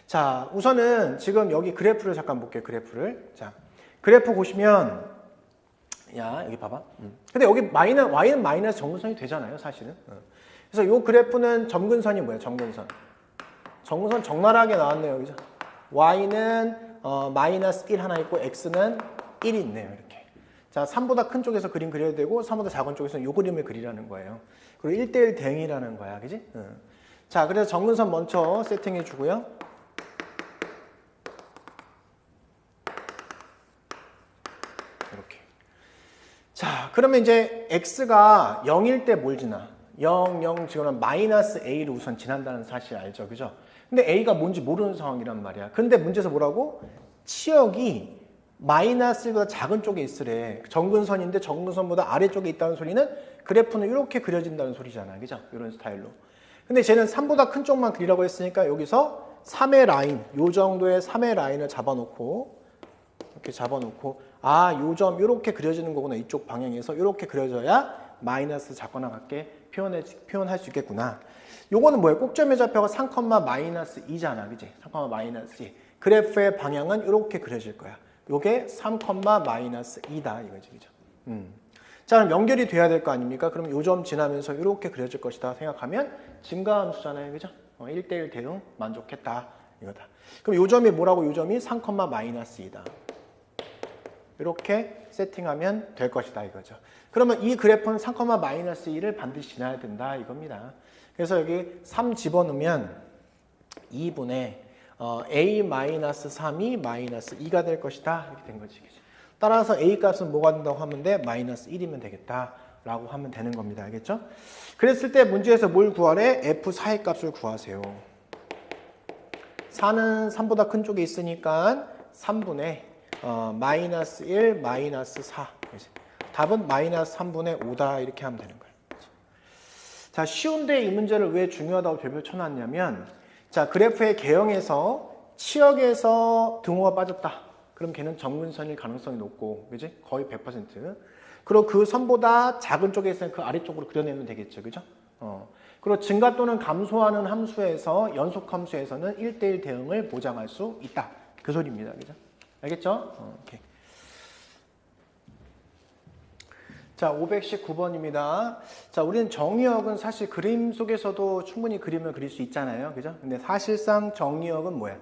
자, 우선은 지금 여기 그래프를 잠깐 볼게요. 그래프를. 자, 그래프 보시면 야, 여기 봐봐. 근데 여기 y는 마이너스 점근선이 되잖아요, 사실은. 그래서 이 그래프는 점근선이 뭐예요? 점근선 적나라하게 나왔네요, 그죠? y는 마이너스 1 하나 있고 x는 1이 있네요, 이렇게. 자, 3보다 큰 쪽에서 그림 그려야 되고 3보다 작은 쪽에서는 이 그림을 그리라는 거예요. 그리고 1대1 대응이라는 거야, 그지? 자, 그래서 점근선 먼저 세팅해 주고요. 이렇게. 자, 그러면 이제 x가 0일 때 뭘 지나? 0 지금 마이너스 a를 우선 지난다는 사실 알죠, 그죠? 근데 a가 뭔지 모르는 상황이란 말이야. 근데 문제에서 뭐라고? 치역이 마이너스 1보다 작은 쪽에 있으래. 점근선인데 점근선보다 아래쪽에 있다는 소리는 그래프는 이렇게 그려진다는 소리잖아, 그죠? 이런 스타일로. 근데 쟤는 3보다 큰 쪽만 그리라고 했으니까 여기서 3의 라인, 요 정도의 3의 라인을 잡아놓고 이렇게 잡아놓고 요 점 이렇게 그려지는 거구나. 이쪽 방향에서 이렇게 그려져야 마이너스 작거나 같게 표현할 수 있겠구나. 요거는 뭐예요? 꼭점의 좌표가 3, 마이너스 2잖아. 그지? 3, 마이너스 2. 그래프의 방향은 이렇게 그려질 거야. 요게 3, 마이너스 2다. 이거지. 그죠? 자, 그럼 연결이 돼야 될 거 아닙니까? 그럼 요 점 지나면서 이렇게 그려질 것이다 생각하면 증가함수잖아요. 그죠? 1대1 대응 만족했다. 이거다. 그럼 요 점이 뭐라고? 요 점이 3, 마이너스 2다. 이렇게 세팅하면 될 것이다 이거죠. 그러면 이 그래프는 3, 마이너스 2를 반드시 지나야 된다 이겁니다. 그래서 여기 3 집어넣으면 2분의 a-3이 마이너스 2가 될 것이다 이렇게 된 거지. 따라서 a 값은 뭐가 된다고 하면 돼? 마이너스 1이면 되겠다 라고 하면 되는 겁니다. 알겠죠? 그랬을 때 문제에서 뭘 구하래? f4의 값을 구하세요. 4는 3보다 큰 쪽에 있으니까 3분의 마이너스 1, 마이너스 4. 답은 마이너스 3분의 5다 이렇게 하면 되는 거예요. 자, 쉬운데 이 문제를 왜 중요하다고 별표 쳐놨냐면 자, 그래프의 개형에서 치역에서 등호가 빠졌다. 그럼 걔는 점근선일 가능성이 높고, 그지? 거의 100%. 그리고 그 선보다 작은 쪽에 있으면 그 아래쪽으로 그려내면 되겠죠, 그죠? 그리고 증가 또는 감소하는 함수에서 연속 함수에서는 1대1 대응을 보장할 수 있다. 그 소리입니다, 그죠? 알겠죠? 오케이. 자, 519번입니다. 자, 우리는 정의역은 사실 그림 속에서도 충분히 그림을 그릴 수 있잖아요. 그죠? 근데 사실상 정의역은 뭐야?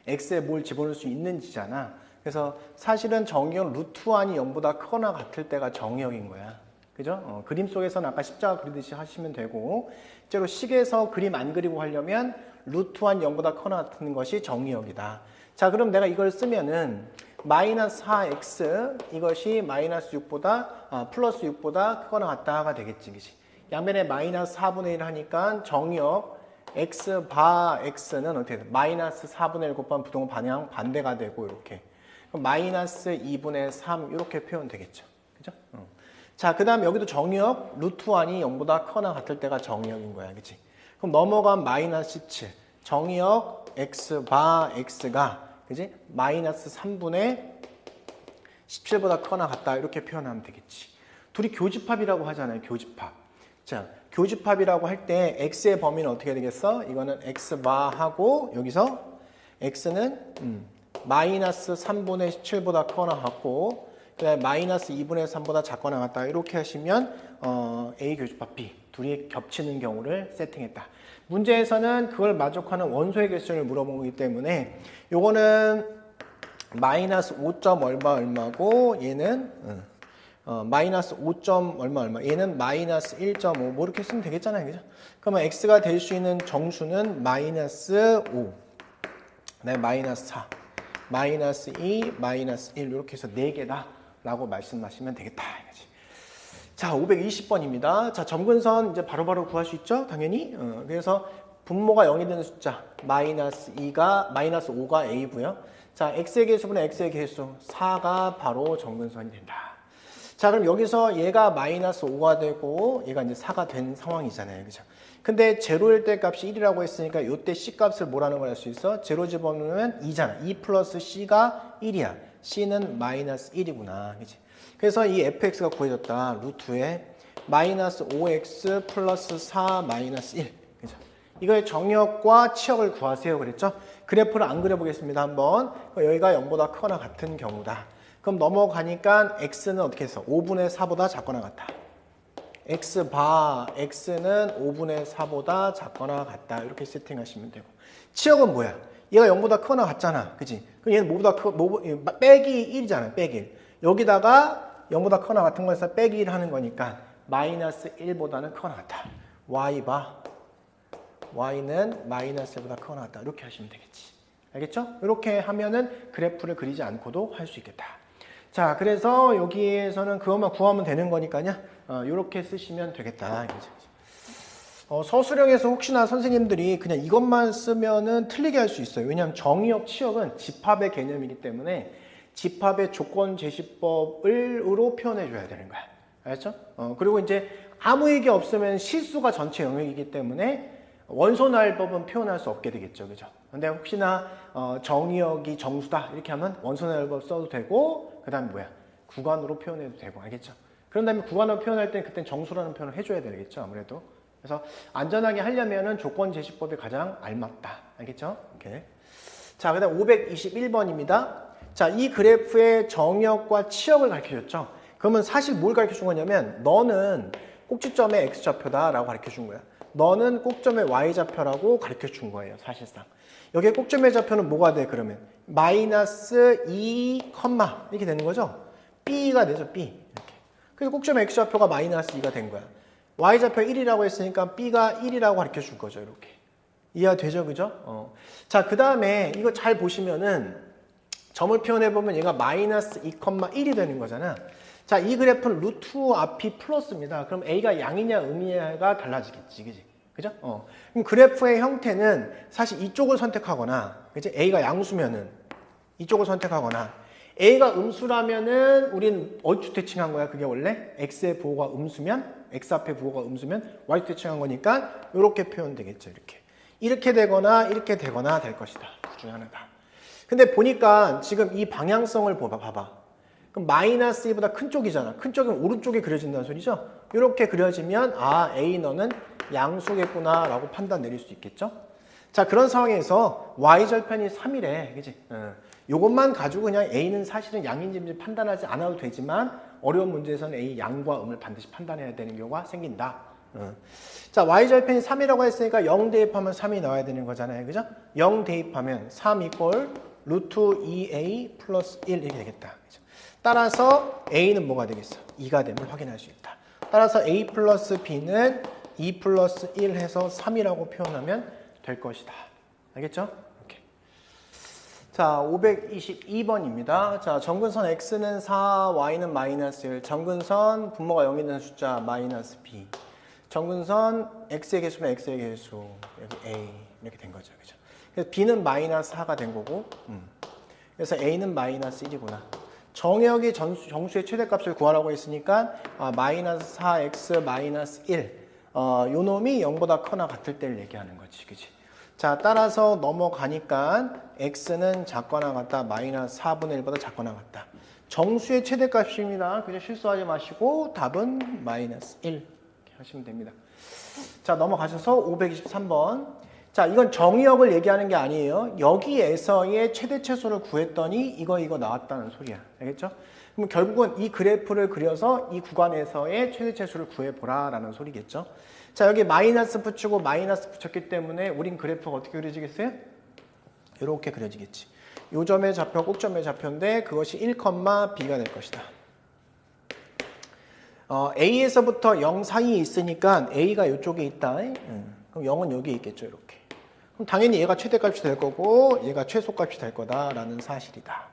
x에 뭘 집어넣을 수 있는지잖아. 그래서 사실은 정의역 루트 1이 0보다 크거나 같을 때가 정의역인 거야. 그죠? 그림 속에서는 아까 십자가 그리듯이 하시면 되고, 실제로 식에서 그림 안 그리고 하려면 루트 1 0보다 크거나 같은 것이 정의역이다. 자, 그럼 내가 이걸 쓰면은 마이너스 4x 이것이 마이너스 6보다 플러스 6보다 크거나 같다가 되겠지, 그치? 양변에 마이너스 4분의 1 하니까 정의역 x 바 x는 어떻게 돼? 마이너스 4분의 1 부동호 방향 반대가 되고 이렇게 그럼 마이너스 2분의 3 이렇게 표현되겠죠, 그죠? 자, 그 다음 여기도 정의역 루트 1이 0보다 크거나 같을 때가 정의역인 거야, 그치? 그럼 넘어간 마이너스 17 정의역 x 바 x가 그지? 마이너스 3분의 17보다 크거나 같다 이렇게 표현하면 되겠지. 둘이 교집합이라고 하잖아요. 교집합. 자, 교집합이라고 할 때 x의 범위는 어떻게 되겠어? 이거는 x 바하고 여기서 x는 마이너스 3분의 17보다 크거나 같고 그다음에 마이너스 2분의 3보다 작거나 같다 이렇게 하시면 A 교집합 B 둘이 겹치는 경우를 세팅했다. 문제에서는 그걸 만족하는 원소의 개수를 물어본 거기 때문에 요거는 마이너스 5점 얼마고 얘는 마이너스 5. 얼마 얘는 마이너스 1.5 뭐 이렇게 쓰면 되겠잖아요. 그죠? 그러면 x가 될 수 있는 정수는 마이너스 5, 네, 마이너스 4, 마이너스 2, 마이너스 1 이렇게 해서 4개다 라고 말씀하시면 되겠다. 자, 520번입니다. 자, 점근선 이제 바로바로 구할 수 있죠? 당연히. 그래서 분모가 0이 되는 숫자 마이너스 5가 a고요. 자, x의 개수분의 x의 개수 4가 바로 점근선이 된다. 자, 그럼 여기서 얘가 마이너스 5가 되고 얘가 이제 4가 된 상황이잖아요. 그죠? 근데 제로일 때 값이 1이라고 했으니까 이때 c 값을 뭐라는 걸 알 수 있어? 제로 집어넣으면 2잖아. 2 플러스 c가 1이야. c는 마이너스 1이구나. 그치? 그래서 이 fx가 구해졌다. 루트에 마이너스 5x 플러스 4 마이너스 1. 그죠? 이거의 정역과 치역을 구하세요. 그랬죠? 그래프를 안 그려보겠습니다. 한번. 여기가 0보다 크거나 같은 경우다. 그럼 넘어가니까 x는 어떻게 했어? 5분의 4보다 작거나 같다. x는 5분의 4보다 작거나 같다. 이렇게 세팅하시면 되고. 치역은 뭐야? 얘가 0보다 크거나 같잖아. 그치? 그럼 얘는 뭐보다 빼기 1이잖아. 빼기 1. 여기다가 0보다 크거나 같은 거에서 빼기 1 하는 거니까 마이너스 1보다는 크거나 같다. y는 마이너스 1보다 크거나 같다. 이렇게 하시면 되겠지. 알겠죠? 이렇게 하면은 그래프를 그리지 않고도 할 수 있겠다. 자, 그래서 여기에서는 그것만 구하면 되는 거니까요. 이렇게 쓰시면 되겠다. 서술형에서 혹시나 선생님들이 그냥 이것만 쓰면은 틀리게 할 수 있어요. 왜냐하면 정의역, 치역은 집합의 개념이기 때문에 집합의 조건 제시법으로 표현해 줘야 되는 거야. 알았죠? 그리고 이제 아무 얘기 없으면 실수가 전체 영역이기 때문에 원소날법은 표현할 수 없게 되겠죠. 그죠? 근데 혹시나 정의역이 정수다 이렇게 하면 원소날법 써도 되고 그 다음에 뭐야? 구간으로 표현해도 되고. 알겠죠? 그런 다음에 구간으로 표현할 때 그땐 정수라는 표현을 해줘야 되겠죠. 아무래도. 그래서 안전하게 하려면은 조건 제시법이 가장 알맞다. 알겠죠? 이렇게. 자, 그 다음 521번입니다. 자, 이 그래프의 정역과 치역을 가르쳐줬죠. 그러면 사실 뭘 가르쳐준 거냐면 너는 꼭지점의 x좌표다라고 가르쳐준 거야. 너는 꼭점의 y좌표라고 가르쳐준 거예요. 사실상. 여기에 꼭점의 좌표는 뭐가 돼? 그러면 마이너스 2, 이렇게 되는 거죠. b가 되죠. b. 이렇게. 그래서 꼭점의 x좌표가 마이너스 2가 된 거야. y좌표 1이라고 했으니까 b가 1이라고 가르쳐준 거죠. 이렇게. 이해가 되죠? 그죠? 자, 그 다음에 이거 잘 보시면은 점을 표현해보면 얘가 마이너스 2,1이 되는 거잖아. 자, 이 그래프는 루트 앞이 플러스입니다. 그럼 A가 양이냐 음이냐가 달라지겠지. 그지? 그죠? 그럼 그래프의 형태는 사실 이쪽을 선택하거나, 그지? A가 양수면은 이쪽을 선택하거나, A가 음수라면은 우린 어디서 대칭한 거야? 그게 원래 X의 부호가 음수면, X 앞에 부호가 음수면 Y로 대칭한 거니까 이렇게 표현되겠죠. 이렇게. 이렇게 되거나 이렇게 되거나 될 것이다. 그 중에 하나다. 근데 보니까 지금 이 방향성을 봐봐. 그럼 마이너스 2보다 큰 쪽이잖아. 큰 쪽은 오른쪽에 그려진다는 소리죠. 이렇게 그려지면 A 너는 양수겠구나 라고 판단 내릴 수 있겠죠. 자, 그런 상황에서 y절편이 3이래. 그치? 요것만 가지고 그냥 A는 사실은 양인지 판단하지 않아도 되지만 어려운 문제에서는 A 양과 음을 반드시 판단해야 되는 경우가 생긴다. 자, y절편이 3이라고 했으니까 0 대입하면 3이 나와야 되는 거잖아요. 그죠? 0 대입하면 3 이퀄 루트 2a 플러스 1 이렇게 되겠다. 그죠? 따라서 a는 뭐가 되겠어? 2가 됨을 확인할 수 있다. 따라서 a 플러스 b는 2 플러스 1 해서 3이라고 표현하면 될 것이다. 알겠죠? 이렇게. 자, 522번입니다. 자, 정근선 x는 4, y는 마이너스 1. 정근선 분모가 0이 되는 숫자 마이너스 b. 정근선 x의 개수면 x의 개수 여기 a 이렇게 된 거죠. 그죠? 그래서 b는 마이너스 4가 된 거고 그래서 a는 마이너스 1이구나. 정역이 정수의 최대값을 구하라고 했으니까 마이너스 4x 마이너스 1 요 놈이 0보다 크거나 같을 때를 얘기하는 거지. 그치? 자, 따라서 넘어가니까 x는 작거나 같다. 마이너스 4분의 1보다 작거나 같다. 정수의 최대값입니다. 그죠? 실수하지 마시고 답은 마이너스 1 이렇게 하시면 됩니다. 자, 넘어가셔서 523번. 자, 이건 정의역을 얘기하는 게 아니에요. 여기에서의 최대 최소를 구했더니 이거 나왔다는 소리야. 알겠죠? 그럼 결국은 이 그래프를 그려서 이 구간에서의 최대 최소를 구해보라 라는 소리겠죠. 자, 여기 마이너스 붙이고 마이너스 붙였기 때문에 우린 그래프가 어떻게 그려지겠어요? 이렇게 그려지겠지. 요 점의 좌표 꼭점의 좌표인데 그것이 1, B가 될 것이다. A에서부터 0 사이에 있으니까 A가 이쪽에 있다. 그럼 0은 여기 있겠죠, 이렇게. 그럼 당연히 얘가 최대값이 될 거고 얘가 최소값이 될 거다라는 사실이다.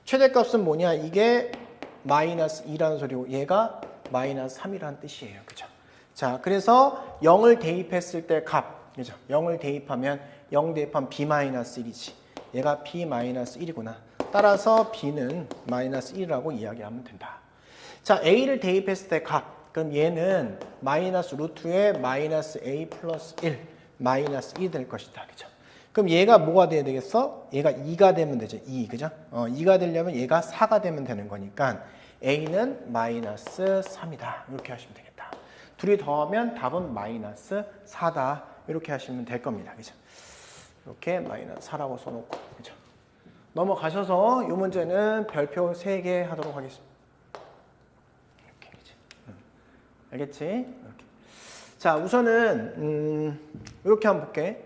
최대값은 뭐냐? 이게 마이너스 2라는 소리고 얘가 마이너스 3이라는 뜻이에요. 그죠? 자, 그래서 0을 대입했을 때 값, 그죠? 0을 대입하면 0 대입하면 B-1이지. 얘가 B-1이구나. 따라서 B는 마이너스 1이라고 이야기하면 된다. 자, A를 대입했을 때 값. 그럼 얘는 마이너스 루트에 마이너스 A 플러스 1, 마이너스 2 될 것이다. 그죠? 그럼 얘가 뭐가 돼야 되겠어? 얘가 2가 되면 되죠. 2, 그죠? 2가 되려면 얘가 4가 되면 되는 거니까 A는 마이너스 3이다. 이렇게 하시면 되겠다. 둘이 더하면 답은 마이너스 4다. 이렇게 하시면 될 겁니다. 그죠? 이렇게 마이너스 4라고 써놓고, 그죠? 넘어가셔서 이 문제는 별표 3개 하도록 하겠습니다. 이렇게, 그죠? 알겠지? 이렇게. 자, 우선은 이렇게 한번 볼게.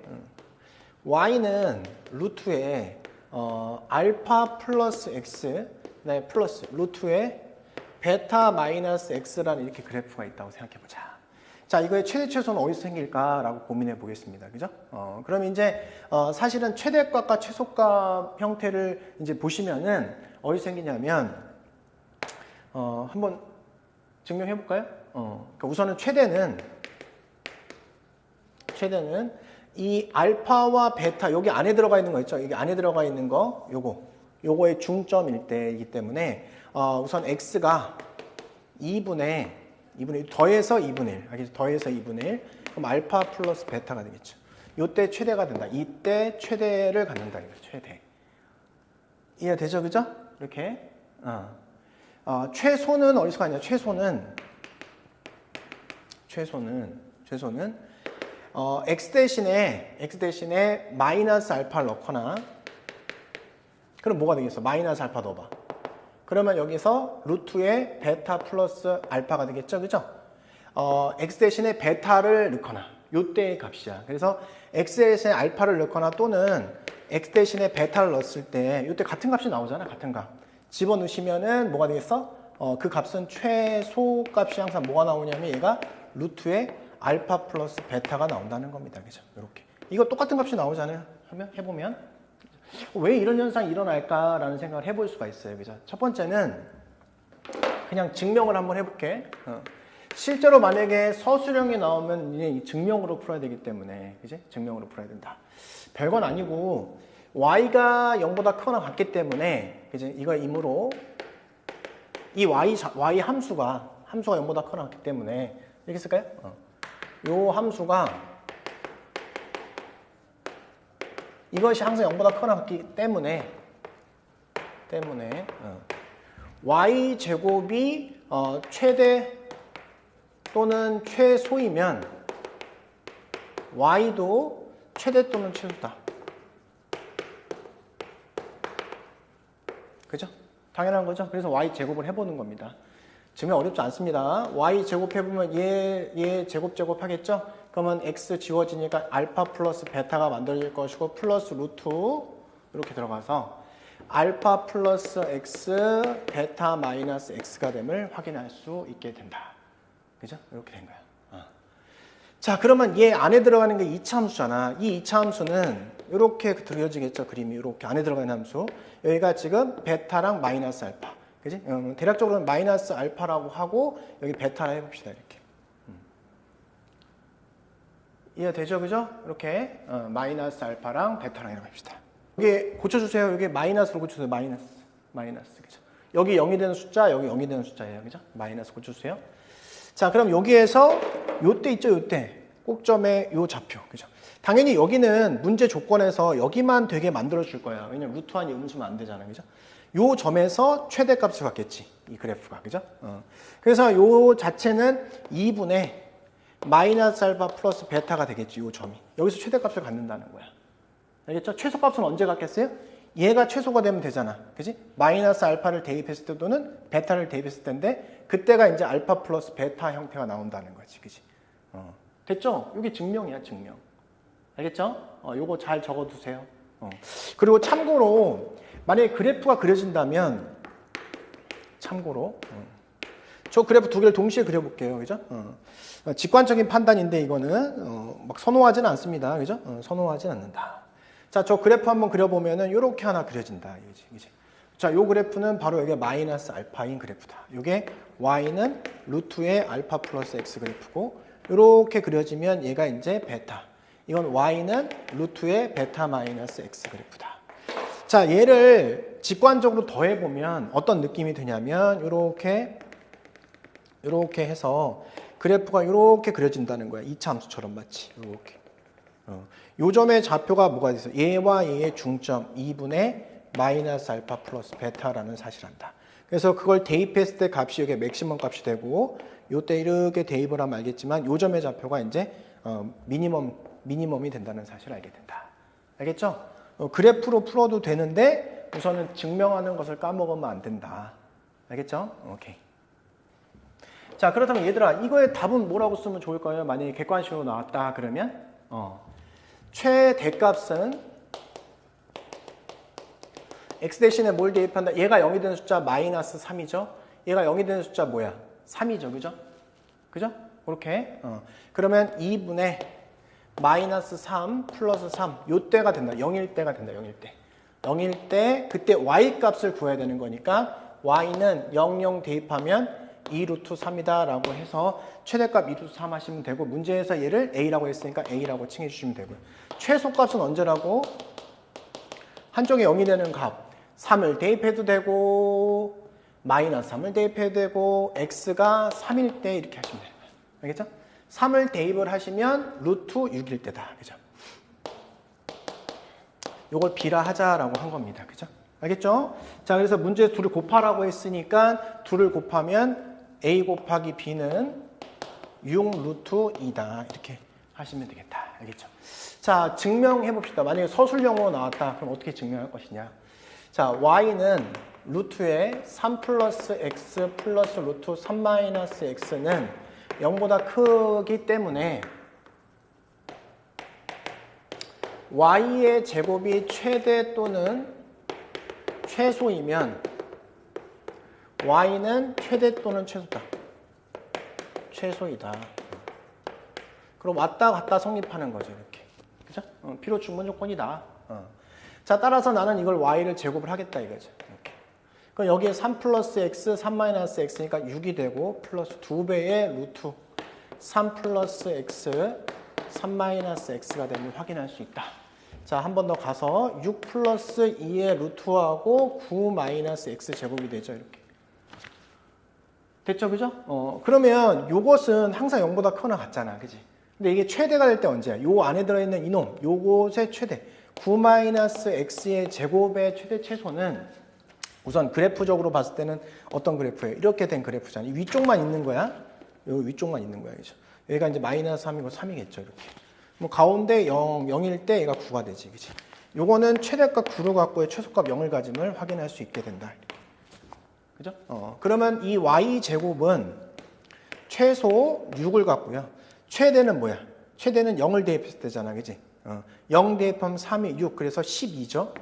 y는 루트에 알파 플러스 x, 네, 플러스 루트에 베타 마이너스 x라는 이렇게 그래프가 있다고 생각해 보자. 자, 이거의 최대 최소는 어디서 생길까라고 고민해 보겠습니다. 그죠? 그럼 이제 사실은 최대값과 최소값 형태를 이제 보시면은 어디서 생기냐면 한번 증명해 볼까요? 그러니까 우선은 최대는 이 알파와 베타 여기 안에 들어가 있는 거 있죠? 여기 안에 들어가 있는 거 요거의 중점일 때이기 때문에 우선 x가 2분의 더해서 2분의 1. 알겠죠? 더해서 2분의 1. 그럼 알파 플러스 베타가 되겠죠. 요때 최대가 된다. 이때 최대를 갖는다. 이거 최대. 이해되죠? 그죠? 이렇게. 최소는 어디서 가냐? 최소는 x 대신에 마이너스 알파를 넣거나 그럼 뭐가 되겠어? 마이너스 알파 넣어봐. 그러면 여기서 루트에 베타 플러스 알파가 되겠죠? 그죠? x 대신에 베타를 넣거나 요때의 값이야. 그래서 x 대신에 알파를 넣거나 또는 x 대신에 베타를 넣었을 때 요때 같은 값이 나오잖아. 같은 값. 집어넣으시면은 뭐가 되겠어? 그 값은 최소 값이 항상 뭐가 나오냐면 얘가 루트에 알파 플러스 베타가 나온다는 겁니다. 그죠? 이렇게. 이거 똑같은 값이 나오잖아요. 해보면. 왜 이런 현상이 일어날까라는 생각을 해볼 수가 있어요. 그죠? 첫 번째는 그냥 증명을 한번 해볼게. 실제로 만약에 서술형이 나오면 이 증명으로 풀어야 되기 때문에, 그지? 증명으로 풀어야 된다. 별건 아니고, y가 0보다 크거나 같기 때문에, 그지? 이거 임으로, 이 y 함수가 0보다 크거나 같기 때문에, 이렇게 쓸까요? 요 함수가 이것이 항상 0보다 크거나 같기 때문에 y제곱이 최대 또는 최소이면 y도 최대 또는 최소다. 그죠? 당연한 거죠? 그래서 y제곱을 해보는 겁니다. 증명 어렵지 않습니다. y제곱 해보면 얘 제곱 하겠죠? 그러면 x 지워지니까 알파 플러스 베타가 만들어질 것이고 플러스 루트 이렇게 들어가서 알파 플러스 x 베타 마이너스 x가 됨을 확인할 수 있게 된다. 그죠? 이렇게 된 거야. 자, 그러면 얘 안에 들어가는 게 2차 함수잖아. 이 2차 함수는 이렇게 그려지겠죠? 그림이 이렇게 안에 들어가는 함수. 여기가 지금 베타랑 마이너스 알파. 그지? 대략적으로는 마이너스 알파라고 하고 여기 베타라 해봅시다. 이렇게. 이해되죠? 그죠? 이렇게 마이너스 알파랑 베타랑 이렇게 합시다. 여기 고쳐주세요. 여기 마이너스로 고쳐주세요. 마이너스. 그죠? 여기 0이 되는 숫자, 여기 0이 되는 숫자예요. 그죠? 마이너스 고쳐주세요. 자, 그럼 여기에서 요때 있죠? 요때. 꼭점의 요 좌표. 그죠? 당연히 여기는 문제 조건에서 여기만 되게 만들어줄 거야. 왜냐면 루트 1이 음수면 안 되잖아요. 그죠? 요 점에서 최대값을 갖겠지. 이 그래프가. 그죠? 그래서 요 자체는 2분의 마이너스 알파 플러스 베타가 되겠지. 요 점이. 여기서 최대값을 갖는다는 거야. 알겠죠? 최소값은 언제 갖겠어요? 얘가 최소가 되면 되잖아. 그지? 마이너스 알파를 대입했을 때 또는 베타를 대입했을 때인데 그때가 이제 알파 플러스 베타 형태가 나온다는 거지. 그지? 됐죠? 이게 증명이야, 증명. 알겠죠? 요거 잘 적어두세요. 그리고 참고로 만약에 그래프가 그려진다면 참고로 저 그래프 두 개를 동시에 그려볼게요. 그죠? 직관적인 판단인데 이거는 막 선호하지는 않습니다. 그죠? 선호하지는 않는다. 자, 저 그래프 한번 그려보면은 이렇게 하나 그려진다. 그지? 자, 요 그래프는 바로 여기 마이너스 알파인 그래프다. 요게 y는 루트의 알파 플러스 x 그래프고 이렇게 그려지면 얘가 이제 베타. 이건 y는 루트의 베타 마이너스 x 그래프다. 자, 얘를 직관적으로 더해보면 어떤 느낌이 드냐면 이렇게 해서 그래프가 이렇게 그려진다는 거야. 2차 함수처럼 마치 이렇게. 요 점의 좌표가 뭐가 있어? 얘와 얘의 중점 2분의 마이너스 알파 플러스 베타라는 사실한다. 그래서 그걸 대입했을 때 값이 여기 맥시멈 값이 되고 요때 이렇게 대입을 하면 알겠지만 요 점의 좌표가 이제 미니멈이 된다는 사실을 알게 된다. 알겠죠? 그래프로 풀어도 되는데 우선은 증명하는 것을 까먹으면 안 된다. 알겠죠? 오케이. 자, 그렇다면 얘들아, 이거의 답은 뭐라고 쓰면 좋을까요? 만약에 객관식으로 나왔다 그러면 최대값은 x 대신에 뭘 대입한다? 얘가 0이 되는 숫자 마이너스 3이죠? 얘가 0이 되는 숫자 뭐야? 3이죠. 그죠? 그죠? 그렇게. 그러면 2분의 마이너스 3 플러스 3 요때가 된다. 0일 때가 된다. 0일 때. 0일 때 그때 y 값을 구해야 되는 거니까 y는 00 대입하면 2 루트 3이다 라고 해서 최대값 2 루트 3 하시면 되고 문제에서 얘를 a라고 했으니까 a라고 칭해 주시면 되고요. 최소값은 언제라고? 한쪽에 0이 되는 값 3을 대입해도 되고 마이너스 3을 대입해도 되고 x가 3일 때 이렇게 하시면 되는 거예요. 알겠죠? 3을 대입을 하시면 루트 6일 때다. 그죠? 요걸 b라 하자라고 한 겁니다. 그죠? 알겠죠? 자, 그래서 문제에서 둘을 곱하라고 했으니까 둘을 곱하면 a 곱하기 b는 6 루트 2다. 이렇게 하시면 되겠다. 알겠죠? 자, 증명해 봅시다. 만약에 서술형으로 나왔다. 그럼 어떻게 증명할 것이냐? 자, y는 루트의 3 플러스 x 플러스 루트 3 마이너스 x는 0보다 크기 때문에 y의 제곱이 최대 또는 최소이면 y는 최대 또는 최소다. 최소이다. 그럼 왔다 갔다 성립하는 거죠. 이렇게. 그죠? 필요 충분 조건이다. 자, 따라서 나는 이걸 y를 제곱을 하겠다 이거죠. 이렇게. 그럼 여기에 3 플러스 x, 3 마이너스 x니까 6이 되고 플러스 2배의 루트 3 플러스 x, 3 마이너스 x가 되면 확인할 수 있다. 자, 한 번 더 가서 6 플러스 2의 루트하고 9 마이너스 x 제곱이 되죠. 이렇게. 됐죠? 그죠? 그러면 요것은 항상 0보다 크거나 같잖아. 그지? 근데 이게 최대가 될 때 언제야? 요 안에 들어있는 이놈, 요것의 최대. 9 마이너스 x의 제곱의 최대 최소는 우선 그래프적으로 봤을 때는 어떤 그래프예요? 이렇게 된 그래프잖아요. 위쪽만 있는 거야. 요 위쪽만 있는 거야. 그죠? 여기가 이제 마이너스 3이고 3이겠죠. 이렇게. 뭐 가운데 0일 때 얘가 9가 되지. 그치? 요거는 최대값 9를 갖고 최소값 0을 가짐을 확인할 수 있게 된다. 그죠? 그러면 이 y제곱은 최소 6을 갖고요. 최대는 뭐야? 최대는 0을 대입했을 때잖아. 그지? 0 대입하면 3이 6. 그래서 12죠?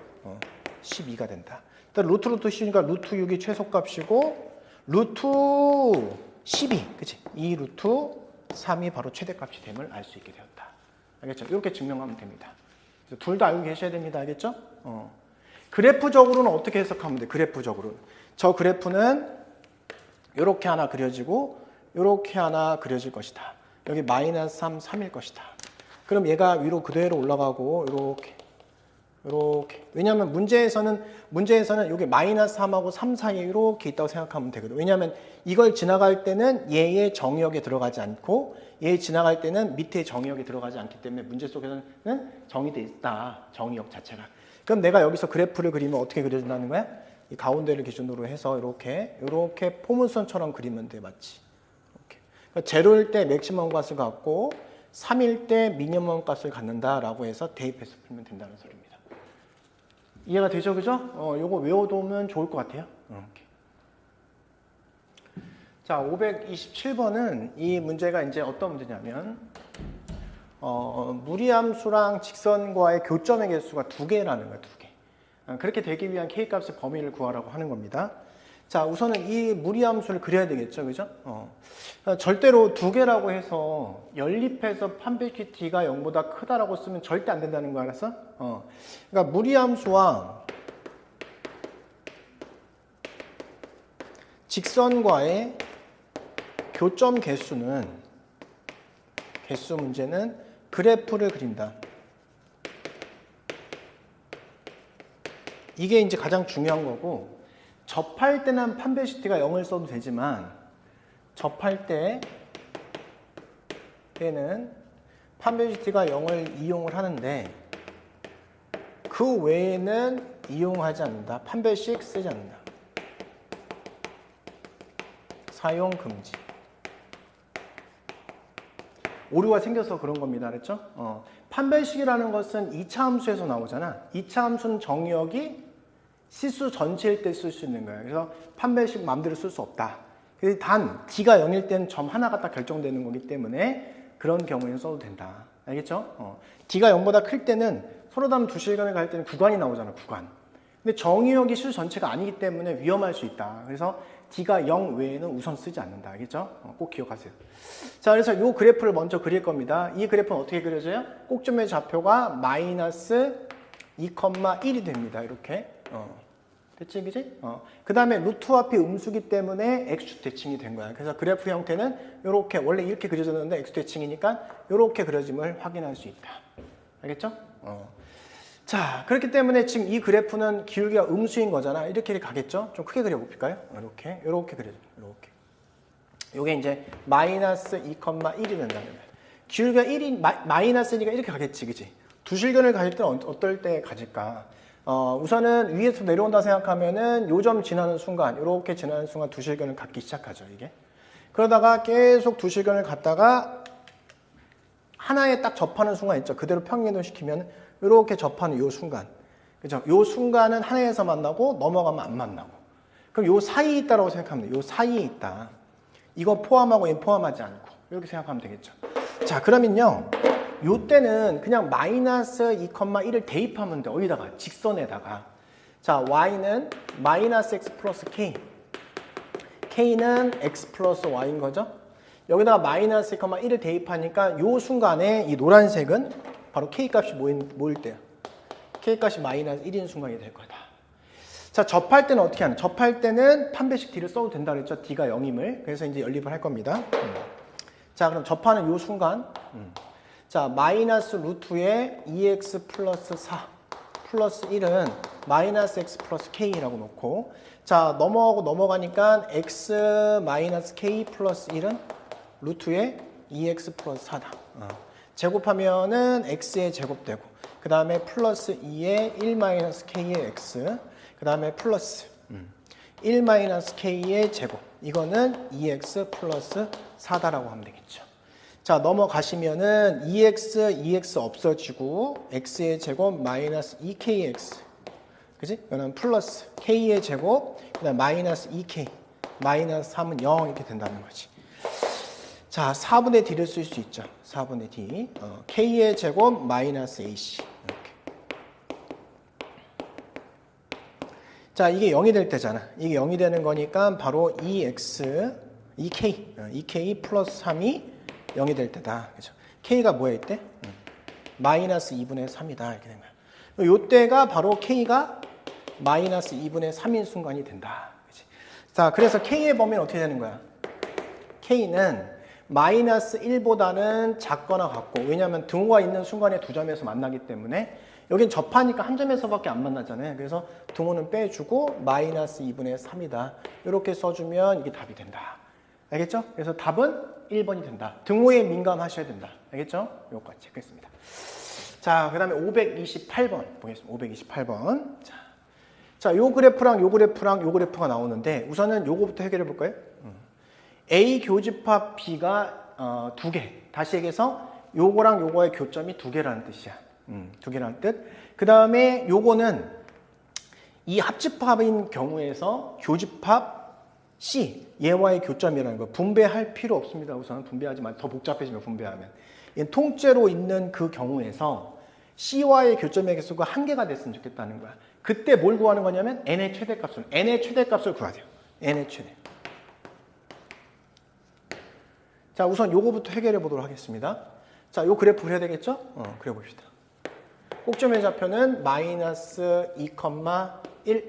12가 된다. 루트 10이니까 루트 6이 최소값이고 루트 12. 그치? 이 루트 3이 바로 최대값이 됨을 알 수 있게 되었다. 알겠죠? 이렇게 증명하면 됩니다. 둘 다 알고 계셔야 됩니다. 알겠죠? 그래프적으로는 어떻게 해석하면 돼? 그래프적으로는. 저 그래프는 이렇게 하나 그려지고 이렇게 하나 그려질 것이다. 여기 마이너스 3, 3일 것이다. 그럼 얘가 위로 그대로 올라가고 이렇게. 왜냐하면 문제에서는 여기 마이너스 3하고 3 사이에 이렇게 있다고 생각하면 되거든. 왜냐하면 이걸 지나갈 때는 얘의 정의역에 들어가지 않고 얘 지나갈 때는 밑에 정의역에 들어가지 않기 때문에 문제 속에서는 정의돼 있다. 정의역 자체가. 그럼 내가 여기서 그래프를 그리면 어떻게 그려준다는 거야? 이 가운데를 기준으로 해서 이렇게 포물선처럼 그리면 돼. 맞지? 이렇게. 그러니까 제로일 때 맥시멈 값을 갖고 3일 때 미니멈 값을 갖는다라고 해서 대입해서 풀면 된다는 소리입니다. 이해가 되죠? 그죠? 요거 외워두면 좋을 것 같아요. 이렇게. 자, 527번은 이 문제가 이제 어떤 문제냐면 무리함수랑 직선과의 교점의 개수가 2개라는 거예요. 2개. 그렇게 되기 위한 K값의 범위를 구하라고 하는 겁니다. 자, 우선은 이 무리함수를 그려야 되겠죠, 그죠? 절대로 두 개라고 해서 연립해서 판별키티가 0보다 크다라고 쓰면 절대 안 된다는 거 알았어? 그러니까 무리함수와 직선과의 교점 개수는 개수 문제는 그래프를 그린다. 이게 이제 가장 중요한 거고, 접할 때는 판별시티가 0을 써도 되지만 접할 때는 판별시티가 0을 이용을 하는데 그 외에는 이용하지 않는다. 판별식 쓰지 않는다. 사용 금지. 오류가 생겨서 그런 겁니다. 그랬죠? 판별식이라는 것은 2차 함수에서 나오잖아. 2차 함수는 정의역이 실수 전체일 때 쓸 수 있는 거예요. 그래서 판별식 마음대로 쓸 수 없다. 단 D가 0일 때는 점 하나가 딱 결정되는 거기 때문에 그런 경우에는 써도 된다. 알겠죠? D가 0보다 클 때는 서로 다른 두 실간을 갈 때는 구간이 나오잖아. 구간. 근데 정의역이 실수 전체가 아니기 때문에 위험할 수 있다. 그래서 D가 0 외에는 우선 쓰지 않는다. 알겠죠? 꼭 기억하세요. 자, 그래서 이 그래프를 먼저 그릴 겁니다. 이 그래프는 어떻게 그려져요? 꼭점의 좌표가 마이너스 2,1이 됩니다. 이렇게. 됐지, 그지? 그 다음에 루트 앞이 음수기 때문에 x축 대칭이 된 거야. 그래서 그래프 형태는 이렇게, 원래 이렇게 그려졌는데 x축 대칭이니까 이렇게 그려짐을 확인할 수 있다. 알겠죠? 자, 그렇기 때문에 지금 이 그래프는 기울기가 음수인 거잖아. 이렇게 가겠죠? 좀 크게 그려볼까요? 이렇게 그려져. 이렇게. 요게 이제 마이너스 2,1이 된다는 거야. 기울기가 1이 마이너스니까 이렇게 가겠지, 그지? 두 실근을 가질 때는 어떨 때 가질까? 우선은 위에서 내려온다 생각하면은 요점 지나는 순간, 이렇게 지나는 순간 두 실근을 갖기 시작하죠, 이게. 그러다가 계속 두 실근을 갖다가 하나에 딱 접하는 순간 있죠. 그대로 평행이동 시키면 이렇게 접하는 요 순간. 그죠? 요 순간은 하나에서 만나고 넘어가면 안 만나고. 그럼 요 사이에 있다라고 생각하면 돼요. 요 사이에 있다. 이거 포함하고 얘 포함하지 않고. 이렇게 생각하면 되겠죠. 자, 그러면요. 요 때는 그냥 마이너스 2,1을 대입하면 돼. 어디다가? 직선에다가. 자, y는 마이너스 x 플러스 k. k는 x 플러스 y인 거죠. 여기다가 마이너스 2,1을 대입하니까 요 순간에 이 노란색은 바로 k 값이 모일 때요. k 값이 마이너스 1인 순간이 될 거다. 자, 접할 때는 어떻게 하나? 접할 때는 판별식 d를 써도 된다 그랬죠. d가 0임을. 그래서 이제 연립을 할 겁니다. 자, 그럼 접하는 요 순간. 자, 마이너스 루트에 2x 플러스 4 플러스 1은 마이너스 x 플러스 k라고 놓고, 자, 넘어가니까 x 마이너스 k 플러스 1은 루트에 2x 플러스 4다. 제곱하면은 x의 제곱되고, 그 다음에 플러스 2에 1 마이너스 k의 x, 그 다음에 플러스 1 마이너스 k의 제곱. 이거는 2x 플러스 4다라고 하면 되겠죠. 자, 넘어가시면은 2x 없어지고 x의 제곱 마이너스 2kx. 그지? 이거는 플러스 k의 제곱, 그다음 마이너스 2k, 마이너스 3은 0 이렇게 된다는 거지. 자, 4분의 d를 쓸 수 있죠. 4분의 d. k의 제곱 마이너스 ac. 이렇게. 자, 이게 0이 될 때잖아. 이게 0이 되는 거니까 바로 2k 플러스 3이 0이 될 때다. 그죠? k가 뭐야, 이때? 마이너스 2분의 3이다. 이렇게 된 거야. 요때가 바로 k가 마이너스 2분의 3인 순간이 된다. 그치? 자, 그래서 k의 범위는 어떻게 되는 거야? k는 마이너스 1보다는 작거나 같고, 왜냐하면 등호가 있는 순간에 두 점에서 만나기 때문에 여긴 접하니까 한 점에서밖에 안 만나잖아요. 그래서 등호는 빼주고 마이너스 2분의 3이다. 이렇게 써주면 이게 답이 된다. 알겠죠? 그래서 답은 1번이 된다. 등호에 민감하셔야 된다. 알겠죠? 요거까지 체크했습니다. 자, 그 다음에 528번 보겠습니다. 528번. 자, 요 그래프랑 요 그래프랑 요 그래프가 나오는데 우선은 요거부터 해결해 볼까요? A 교집합 B가 두 개. 다시 얘기해서 요거랑 요거의 교점이 두 개라는 뜻이야. 두 개라는 뜻. 그 다음에 요거는 이 합집합인 경우에서 교집합 C, 얘와의 교점이라는 거 분배할 필요 없습니다. 우선 분배하지 마. 더 복잡해지면 분배하면. 얘는 통째로 있는 그 경우에서 C와의 교점의 개수가 한 개가 됐으면 좋겠다는 거야. 그때 뭘 구하는 거냐면 n의 최대값을 구해야 돼요. n의 최대. 자, 우선 요거부터 해결해 보도록 하겠습니다. 자, 요 그래프 그려야 되겠죠? 그려봅시다. 꼭점의 좌표는 마이너스 2,1,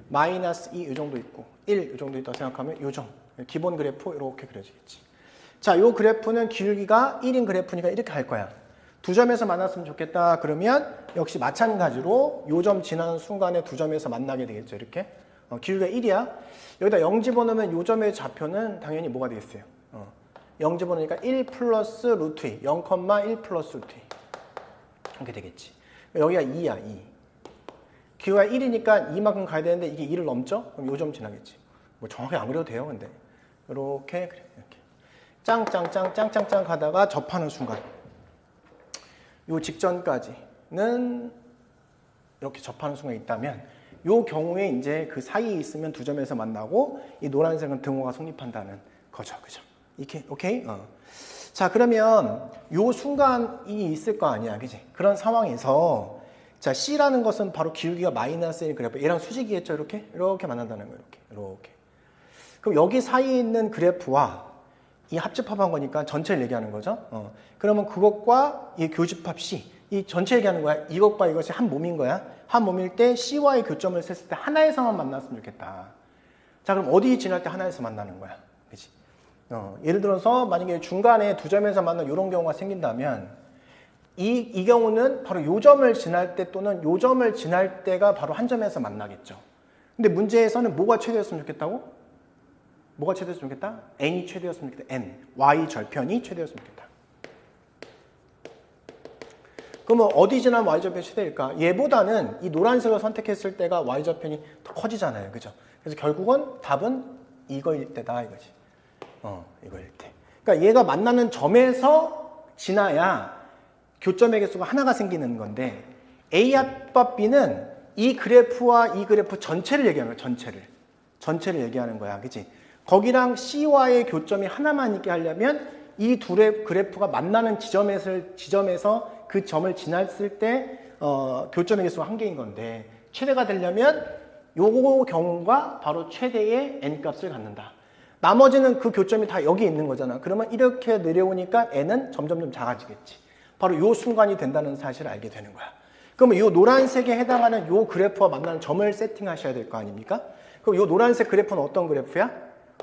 마이너스 2 이 정도 있고 1 이 정도 있다고 생각하면 요정 기본 그래프 이렇게 그려지겠지. 자, 요 그래프는 기울기가 1인 그래프니까 이렇게 갈 거야. 두 점에서 만났으면 좋겠다. 그러면 역시 마찬가지로 요 점 지나는 순간에 두 점에서 만나게 되겠죠. 이렇게 기울기가 1이야. 여기다 0 집어넣으면 요 점의 좌표는 당연히 뭐가 되겠어요? 0 집어넣으니까 1 플러스 루트 2, 0,1 플러스 루트 2 이렇게 되겠지. 여기가 2야, 2. 기울기가 1이니까 2만큼 가야 되는데 이게 2를 넘죠? 그럼 요 점 지나겠지. 뭐 정확히 안 그려도 돼요, 근데. 이렇게, 그래, 이렇게. 짱짱짱 가다가 접하는 순간. 요 직전까지는 이렇게 접하는 순간이 있다면, 요 경우에 이제 그 사이에 있으면 두 점에서 만나고, 이 노란색은 등호가 성립한다는 거죠. 그죠? 이렇게, 오케이? 자, 그러면 요 순간이 있을 거 아니야. 그지? 그런 상황에서, 자, C라는 것은 바로 기울기가 마이너스 1 그래프. 얘랑 수직이겠죠? 이렇게? 이렇게 만난다는 거예요. 이렇게. 그럼 여기 사이에 있는 그래프와 이 합집합한 거니까 전체를 얘기하는 거죠. 그러면 그것과 이 교집합 C, 이 전체 얘기하는 거야. 이것과 이것이 한 몸인 거야. 한 몸일 때 C와의 교점을 셌을 때 하나에서만 만났으면 좋겠다. 자, 그럼 어디 지날 때 하나에서 만나는 거야. 그치? 예를 들어서 만약에 중간에 두 점에서 만난 이런 경우가 생긴다면 이 경우는 바로 요 점을 지날 때 또는 요 점을 지날 때가 바로 한 점에서 만나겠죠. 근데 문제에서는 뭐가 최대였으면 좋겠다고? 뭐가 최대였으면 좋겠다? n이 최대였으면 좋겠다. n. y 절편이 최대였으면 좋겠다. 그러면 어디 지나면 y절편이 최대일까? 얘보다는 이 노란색을 선택했을 때가 y절편이 더 커지잖아요. 그죠? 그래서 결국은 답은 이거일 때다 이거지. 이거일 때. 그러니까 얘가 만나는 점에서 지나야 교점의 개수가 하나가 생기는 건데 A 합법 B는 이 그래프와 이 그래프 전체를 얘기하는 거야. 전체를 얘기하는 거야. 그치? 거기랑 C와의 교점이 하나만 있게 하려면 이 둘의 그래프가 만나는 지점에서 그 점을 지났을 때 교점의 개수가 한 개인 건데 최대가 되려면 요거 경우가 바로 최대의 n값을 갖는다. 나머지는 그 교점이 다 여기 있는 거잖아. 그러면 이렇게 내려오니까 n은 점점 작아지겠지. 바로 요 순간이 된다는 사실을 알게 되는 거야. 그러면 요 노란색에 해당하는 요 그래프와 만나는 점을 세팅하셔야 될 거 아닙니까? 그럼 요 노란색 그래프는 어떤 그래프야?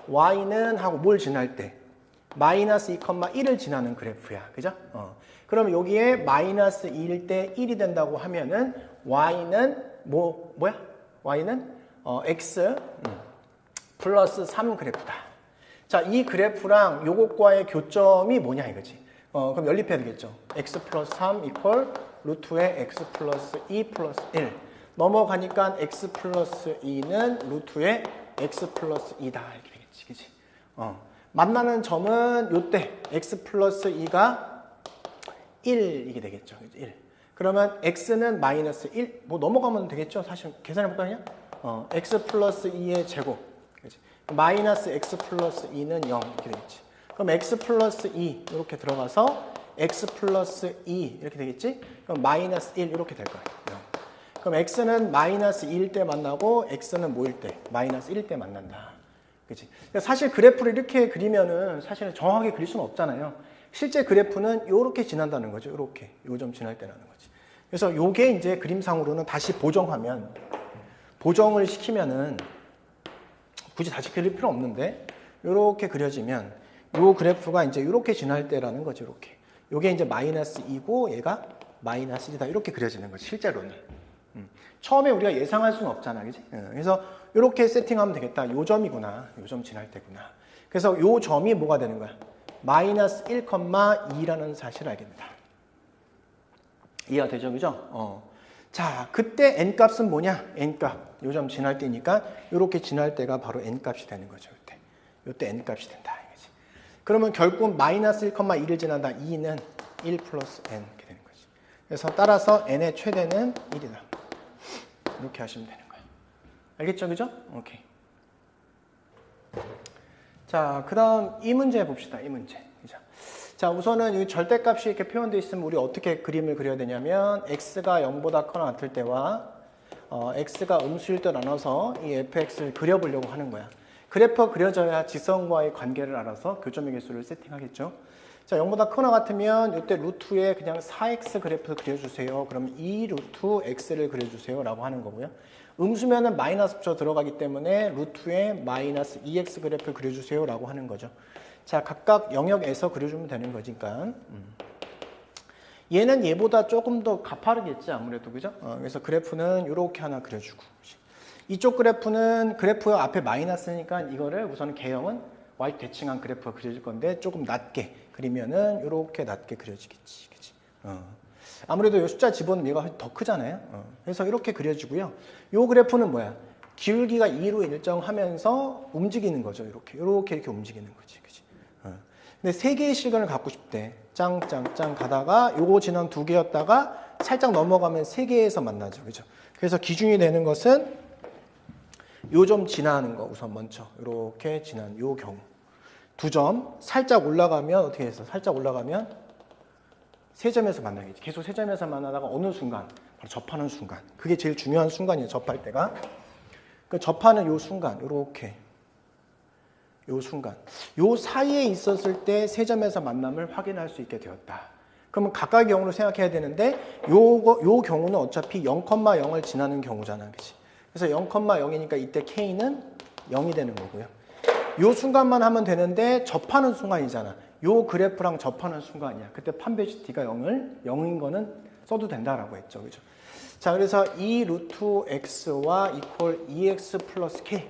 y는 하고 뭘 지날 때? 마이너스 2,1을 지나는 그래프야. 그죠? 그럼 여기에 마이너스 2일 때 1이 된다고 하면은 y는 뭐야? y는 x 플러스 3 그래프다. 자, 이 그래프랑 요것과의 교점이 뭐냐 이거지. 그럼 연립해야 되겠죠. x 플러스 3 이퀄 루트의 x 플러스 2 플러스 1. 넘어가니까 x 플러스 2는 루트의 x 플러스 2다. 이렇게 되겠지. 그치? 만나는 점은 요때 x 플러스 2가 1 이게 되겠죠. 1. 그러면 x는 마이너스 1. 뭐 넘어가면 되겠죠. 사실 계산해볼까 그냥? x 플러스 2의 제곱. 그치? 마이너스 x 플러스 2는 0 이렇게 되겠지. 그럼 x 플러스 2 이렇게 들어가서 x 플러스 2 이렇게 되겠지? 그럼 마이너스 1 이렇게 될 거야. 0. 그럼 x는 마이너스 2일 때 만나고 x는 뭐일 때? 마이너스 1일 때 만난다. 그치? 사실 그래프를 이렇게 그리면은 사실은 정확하게 그릴 수는 없잖아요. 실제 그래프는 이렇게 지난다는 거죠. 이렇게. 요 점 지날 때라는 거지. 그래서 요게 이제 그림상으로는 다시 보정을 시키면은 굳이 다시 그릴 필요 없는데 이렇게 그려지면 요 그래프가 이제 이렇게 지날 때라는 거죠. 이렇게. 요게 이제 마이너스 2고 얘가 마이너스 1이다. 이렇게 그려지는 거지. 실제로는. 처음에 우리가 예상할 수는 없잖아. 그지? 그래서 이렇게 세팅하면 되겠다. 요 점이구나. 요 점 지날 때구나. 그래서 요 점이 뭐가 되는 거야? 마이너스 1,2라는 사실을 알게 된다. 이해가 되죠? 그죠? 자, 그때 n값은 뭐냐? n값. 요 점 지날 때니까 이렇게 지날 때가 바로 n값이 되는 거죠. 요때 n값이 된다. 이거지. 그러면 결국 마이너스 1,2를 지난다. 2는 1 플러스 n 이렇게 되는 거지. 그래서 따라서 n의 최대는 1이다. 이렇게 하시면 되는 거예요. 알겠죠? 그죠? 오케이. 자, 그 다음 이 문제 봅시다. 이 문제. 자, 우선은 이 절대값이 이렇게 표현되어 있으면 우리 어떻게 그림을 그려야 되냐면 x가 0보다 커나 같을 때와 x가 음수일 때 나눠서 이 fx를 그려보려고 하는 거야. 그래프가 그려져야 직선과의 관계를 알아서 교점의 개수를 세팅하겠죠. 자, 0보다 크거나 같으면 이때 루트에 그냥 4x 그래프를 그려주세요. 그럼 2 루트 x를 그려주세요 라고 하는 거고요. 음수면은 마이너스 붙여 들어가기 때문에 루트에 마이너스 2x 그래프를 그려주세요 라고 하는 거죠. 자, 각각 영역에서 그려주면 되는 거니까. 얘는 얘보다 조금 더 가파르겠지 아무래도, 그죠? 그래서 그래프는 이렇게 하나 그려주고, 이쪽 그래프는 그래프 앞에 마이너스니까 이거를 우선 개형은 y 대칭한 그래프가 그려질 건데 조금 낮게 그리면은 이렇게 낮게 그려지겠지, 그치? 아무래도 이 숫자 집어넣으면 얘가 더 크잖아요. 그래서 이렇게 그려지고요. 이 그래프는 뭐야? 기울기가 2로 일정하면서 움직이는 거죠. 이렇게 움직이는 거지, 그치? 근데 세 개의 실근을 갖고 싶대. 짱짱짱 가다가 요거 지난 두 개였다가 살짝 넘어가면 세 개에서 만나죠, 그죠? 그래서 기준이 되는 것은 요 점 지나는 거 우선 먼저 이렇게 지난 요 경우 두 점 살짝 올라가면 어떻게 해서 살짝 올라가면 세 점에서 만나겠지. 계속 세 점에서 만나다가 어느 순간 바로 접하는 순간 그게 제일 중요한 순간이에요. 접할 때가 그 접하는 요 순간 요렇게 요 순간 요 사이에 있었을 때 세 점에서 만남을 확인할 수 있게 되었다. 그러면 각각의 경우를 생각해야 되는데 요 경우는 어차피 0,0을 지나는 경우잖아, 그치? 그래서 0,0이니까 이때 K는 0이 되는 거고요. 요 순간만 하면 되는데 접하는 순간이잖아. 요 그래프랑 접하는 순간이야. 그때 판별식 D가 0인 거는 써도 된다라고 했죠, 그죠? 자, 그래서 2 루트 x와 이퀄 2x 플러스 k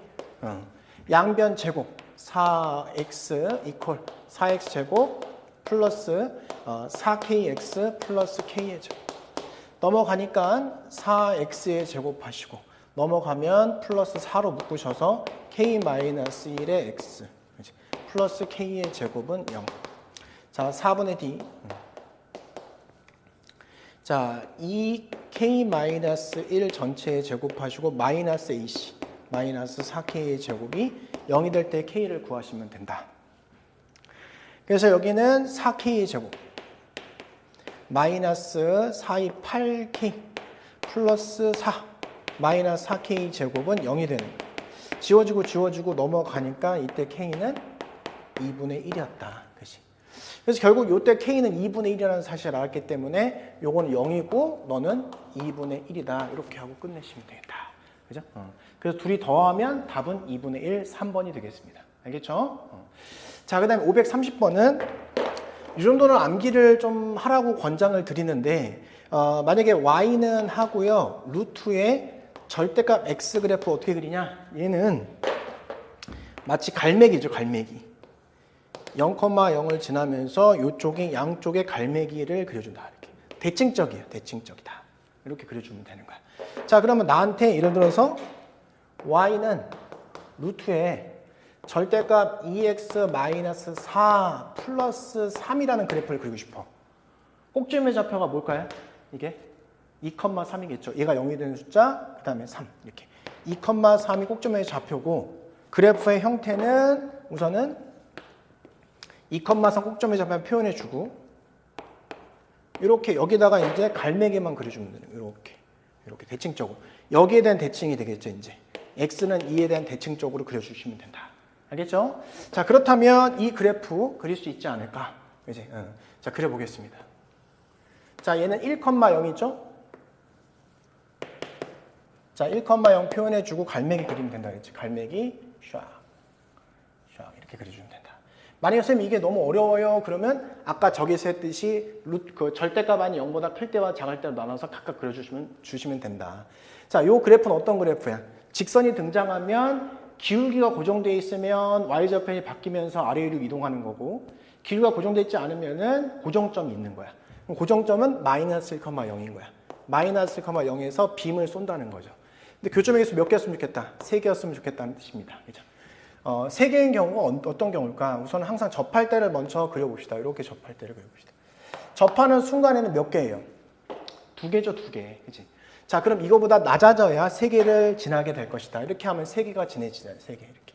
양변 제곱 4x 이퀄 4x 제곱 플러스 4kx 플러스 k의 제곱 넘어가니까 4x의 제곱하시고 넘어가면 플러스 4로 묶으셔서 k-1의 x 플러스 k의 제곱은 0. 자, 4분의 d. 자, 2k-1 전체의 제곱하시고 마이너스 ac 마이너스 4k의 제곱이 0이 될 때 k를 구하시면 된다. 그래서 여기는 4k의 제곱 마이너스 4의 8k 플러스 4 마이너스 4k 제곱은 0이 되는 거예요. 지워지고 넘어가니까 이때 k는 2분의 1이었다. 그치? 그래서 결국 이때 k는 2분의 1이라는 사실을 알았기 때문에 요거는 0이고 너는 2분의 1이다. 이렇게 하고 끝내시면 되겠다. 그죠? 그래서 둘이 더하면 답은 2분의 1, 3번이 되겠습니다. 알겠죠? 자, 그 다음에 530번은 이 정도는 암기를 좀 하라고 권장을 드리는데 만약에 y는 하고요. 루트에 절대값 x 그래프 어떻게 그리냐? 얘는 마치 갈매기죠, 갈매기. 0,0을 지나면서 이쪽에 양쪽에 갈매기를 그려준다. 이렇게 대칭적이에요, 대칭적이다. 이렇게 그려주면 되는 거야. 자, 그러면 나한테 예를 들어서 y는 루트에 절대값 2x-4 플러스 3이라는 그래프를 그리고 싶어. 꼭지점의 좌표가 뭘까요? 이게 2,3이겠죠. 얘가 0이 되는 숫자, 그 다음에 3 이렇게 2,3이 꼭지점의 좌표고 그래프의 형태는 우선은 2,3 꼭지점의 좌표 표현해주고 이렇게 여기다가 이제 갈매기만 그려주면 되는 거예요. 이렇게 대칭적으로 여기에 대한 대칭이 되겠죠. 이제 x는 2에 대한 대칭적으로 그려주시면 된다. 알겠죠? 자, 그렇다면 이 그래프 그릴 수 있지 않을까? 이제 자, 그려보겠습니다. 자, 얘는 1,0이죠? 자, 1,0 표현해주고 갈매기 그리면 된다 그랬지. 갈매기 샥 이렇게 그려주면 된다. 만약에 선생님 이게 너무 어려워요 그러면 아까 저기서 했듯이 그 절대값이 0보다 클 때와 작을 때로 나눠서 각각 그려주시면 된다. 자, 요 그래프는 어떤 그래프야? 직선이 등장하면 기울기가 고정되어 있으면 y좌편이 바뀌면서 아래 위로 이동하는 거고 기울기가 고정되어 있지 않으면은 고정점이 있는 거야. 그럼 고정점은 마이너스 1,0인 거야. 마이너스 1,0에서 빔을 쏜다는 거죠. 근데 교점의 개수 몇 개였으면 좋겠다? 3개였으면 좋겠다는 뜻입니다. 그죠? 3개인 경우가 어떤 경우일까? 우선 항상 접할 때를 먼저 그려봅시다. 이렇게 접할 때를 그려봅시다. 접하는 순간에는 몇 개예요? 2개죠, 2개. 그치? 자, 그럼 이거보다 낮아져야 3개를 지나게 될 것이다. 이렇게 하면 3개가 지내지잖아요. 3개 이렇게.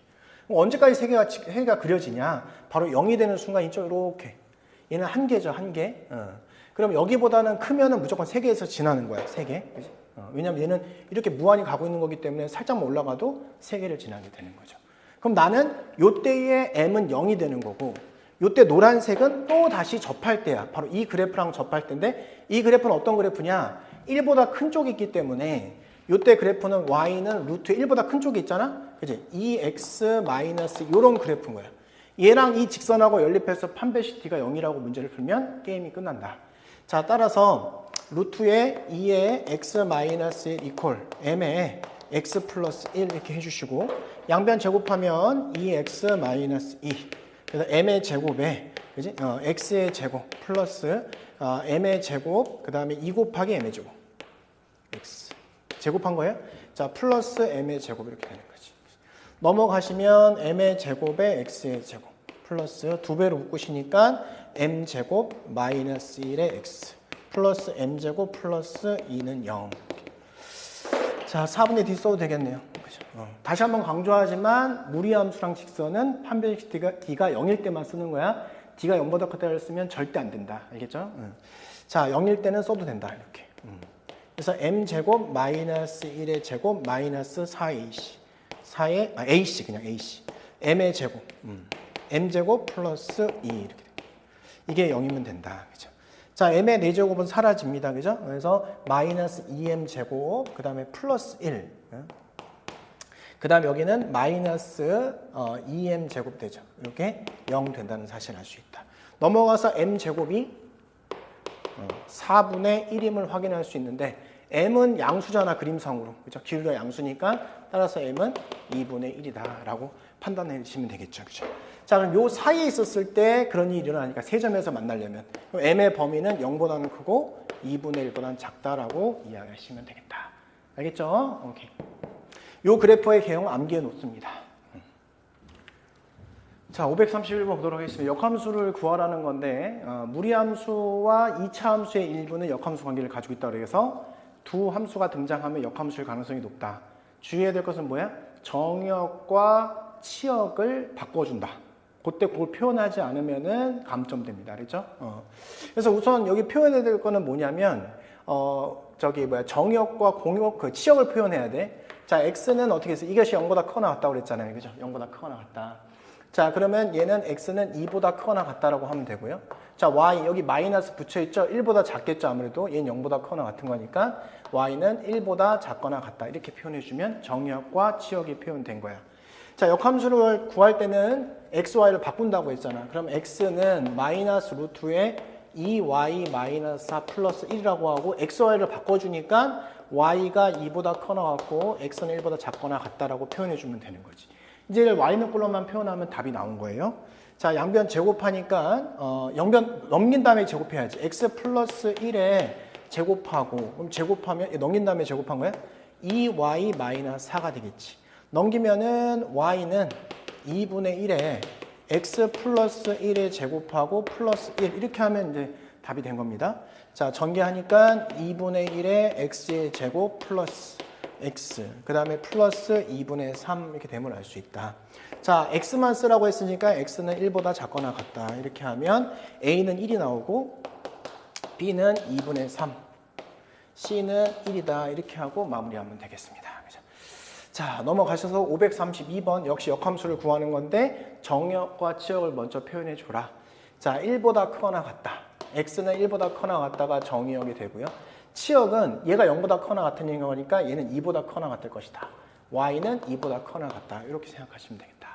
언제까지 3개가 그려지냐? 바로 0이 되는 순간 있죠? 이렇게. 얘는 1개죠, 1개. 그럼 여기보다는 크면은 무조건 3개에서 지나는 거야. 3개. 그치? 왜냐면 얘는 이렇게 무한히 가고 있는 거기 때문에 살짝만 올라가도 3개를 지나게 되는 거죠. 그럼 나는 요때의 m은 0이 되는 거고 요때 노란색은 또 다시 접할 때야. 바로 이 그래프랑 접할 때인데 이 그래프는 어떤 그래프냐? 1보다 큰 쪽이 있기 때문에 요때 그래프는 y는 루트 1보다 큰 쪽이 있잖아? 그지? 2x 마이너스 요런 그래프인 거야. 얘랑 이 직선하고 연립해서 판별식 d가 0이라고 문제를 풀면 게임이 끝난다. 자, 따라서 루트에 2의 x 마이너스 1 이퀄 m에 x 플러스 1 이렇게 해주시고 양변 제곱하면 2x 마이너스 2 그래서 m의 제곱에 그지? x의 제곱 플러스 m의 제곱 그 다음에 2 곱하기 m의 제곱 x 제곱한 거예요. 자, 플러스 m의 제곱 이렇게 되는 거지. 넘어가시면 m의 제곱에 x의 제곱 플러스 2배로 묶으시니까 m제곱 마이너스 1의 x 플러스 m제곱 플러스 2는 0. 자, 4분의 d 써도 되겠네요. 그죠? 다시 한번 강조하지만 무리함수랑 직선은 판별식 d가 0일 때만 쓰는 거야. d가 0보다 크다를 쓰면 절대 안 된다. 알겠죠? 자, 0일 때는 써도 된다. 이렇게. 그래서 m제곱 마이너스 1의 제곱 마이너스 4ac 4의 ac 그냥 ac m의 제곱 m제곱 플러스 2 이렇게 됩니다. 이게 0이면 된다. 그죠? 자, m의 4제곱은 사라집니다. 그죠? 그래서 마이너스 2m제곱 그 다음에 플러스 1 그 다음에 여기는 마이너스 2m제곱 되죠. 이렇게 0 된다는 사실을 알 수 있다. 넘어가서 m제곱이 4분의 1임을 확인할 수 있는데 m은 양수잖아 그림상으로. 그죠? 길이가 양수니까 따라서 m은 2분의 1이다 라고 판단해 주시면 되겠죠. 그죠? 자, 그럼 요 사이에 있었을 때 그런 일이 일어나니까 세 점에서 만나려면 그럼 m의 범위는 0보다는 크고 2분의 1보다는 작다라고 이해하시면 되겠다. 알겠죠? 오케이. 요 그래프의 개형 암기해 놓습니다. 자, 531번 보도록 하겠습니다. 역함수를 구하라는 건데 무리함수와 2차 함수의 일부는 역함수 관계를 가지고 있다고 해서 두 함수가 등장하면 역함수일 가능성이 높다. 주의해야 될 것은 뭐야? 정역과 치역을 바꿔준다. 그때 그걸 표현하지 않으면은 감점됩니다. 그렇죠? 그래서 우선 여기 표현해야 될 거는 뭐냐면 정역과 공역 그 치역을 표현해야 돼. 자, x는 어떻게 해서 이것이 0보다 크거나 같다고 그랬잖아요. 그죠? 0보다 크거나 같다. 자, 그러면 얘는 x는 2보다 크거나 같다라고 하면 되고요. 자, y 여기 마이너스 붙여 있죠? 1보다 작겠죠, 아무래도. 얘는 0보다 크거나 같은 거니까 y는 1보다 작거나 같다. 이렇게 표현해 주면 정역과 치역이 표현된 거야. 자, 역함수를 구할 때는 x, y를 바꾼다고 했잖아. 그럼 x는 마이너스 루트에 2y 마이너스 4 플러스 1이라고 하고 x, y를 바꿔주니까 y가 2보다 커나 같고 x는 1보다 작거나 같다라고 표현해 주면 되는 거지. 이제 y는 꼴로만 표현하면 답이 나온 거예요. 자, 양변 제곱하니까 양변 넘긴 다음에 제곱해야지. x 플러스 1에 제곱하고 그럼 제곱하면 넘긴 다음에 제곱한 거야? 2y 마이너스 4가 되겠지. 넘기면은 y는 2분의 1에 x 플러스 1에 제곱하고 플러스 1 이렇게 하면 이제 답이 된 겁니다. 자, 전개하니까 2분의 1에 x의 제곱 플러스 x 그 다음에 플러스 2분의 3 이렇게 됨을 알 수 있다. 자, x만 쓰라고 했으니까 x는 1보다 작거나 같다. 이렇게 하면 a는 1이 나오고 b는 2분의 3 c는 1이다. 이렇게 하고 마무리하면 되겠습니다. 자, 넘어가셔서 532번 역시 역함수를 구하는 건데 정역과 치역을 먼저 표현해 줘라. 자, 1보다 크거나 같다. x는 1보다 크거나 같다가 정역이 되고요. 치역은 얘가 0보다 크거나 같은 거니까 얘는 2보다 크거나 같을 것이다. y는 2보다 크거나 같다. 이렇게 생각하시면 되겠다.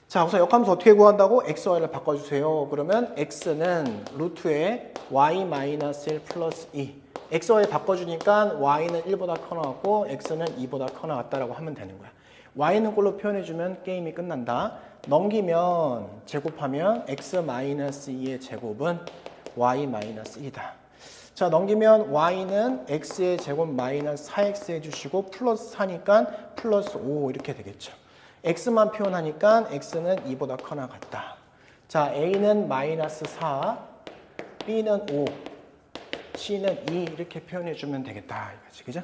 자, 우선 역함수 어떻게 구한다고? x, y를 바꿔주세요. 그러면 x는 루트에 y-1 플러스 2 x, y 바꿔주니까 y는 1보다 커나 같고 x는 2보다 커나 같다라고 하면 되는 거야. y는 꼴로 표현해주면 게임이 끝난다. 넘기면 제곱하면 x-2의 제곱은 y-1이다. 자, 넘기면 y는 x의 제곱 마이너스 4x 해주시고 플러스 4니까 플러스 5 이렇게 되겠죠. x만 표현하니까 x는 2보다 커나 같다. 자, a는 마이너스 4, b는 5, C는 2 이렇게 표현해 주면 되겠다. 이거지, 그죠?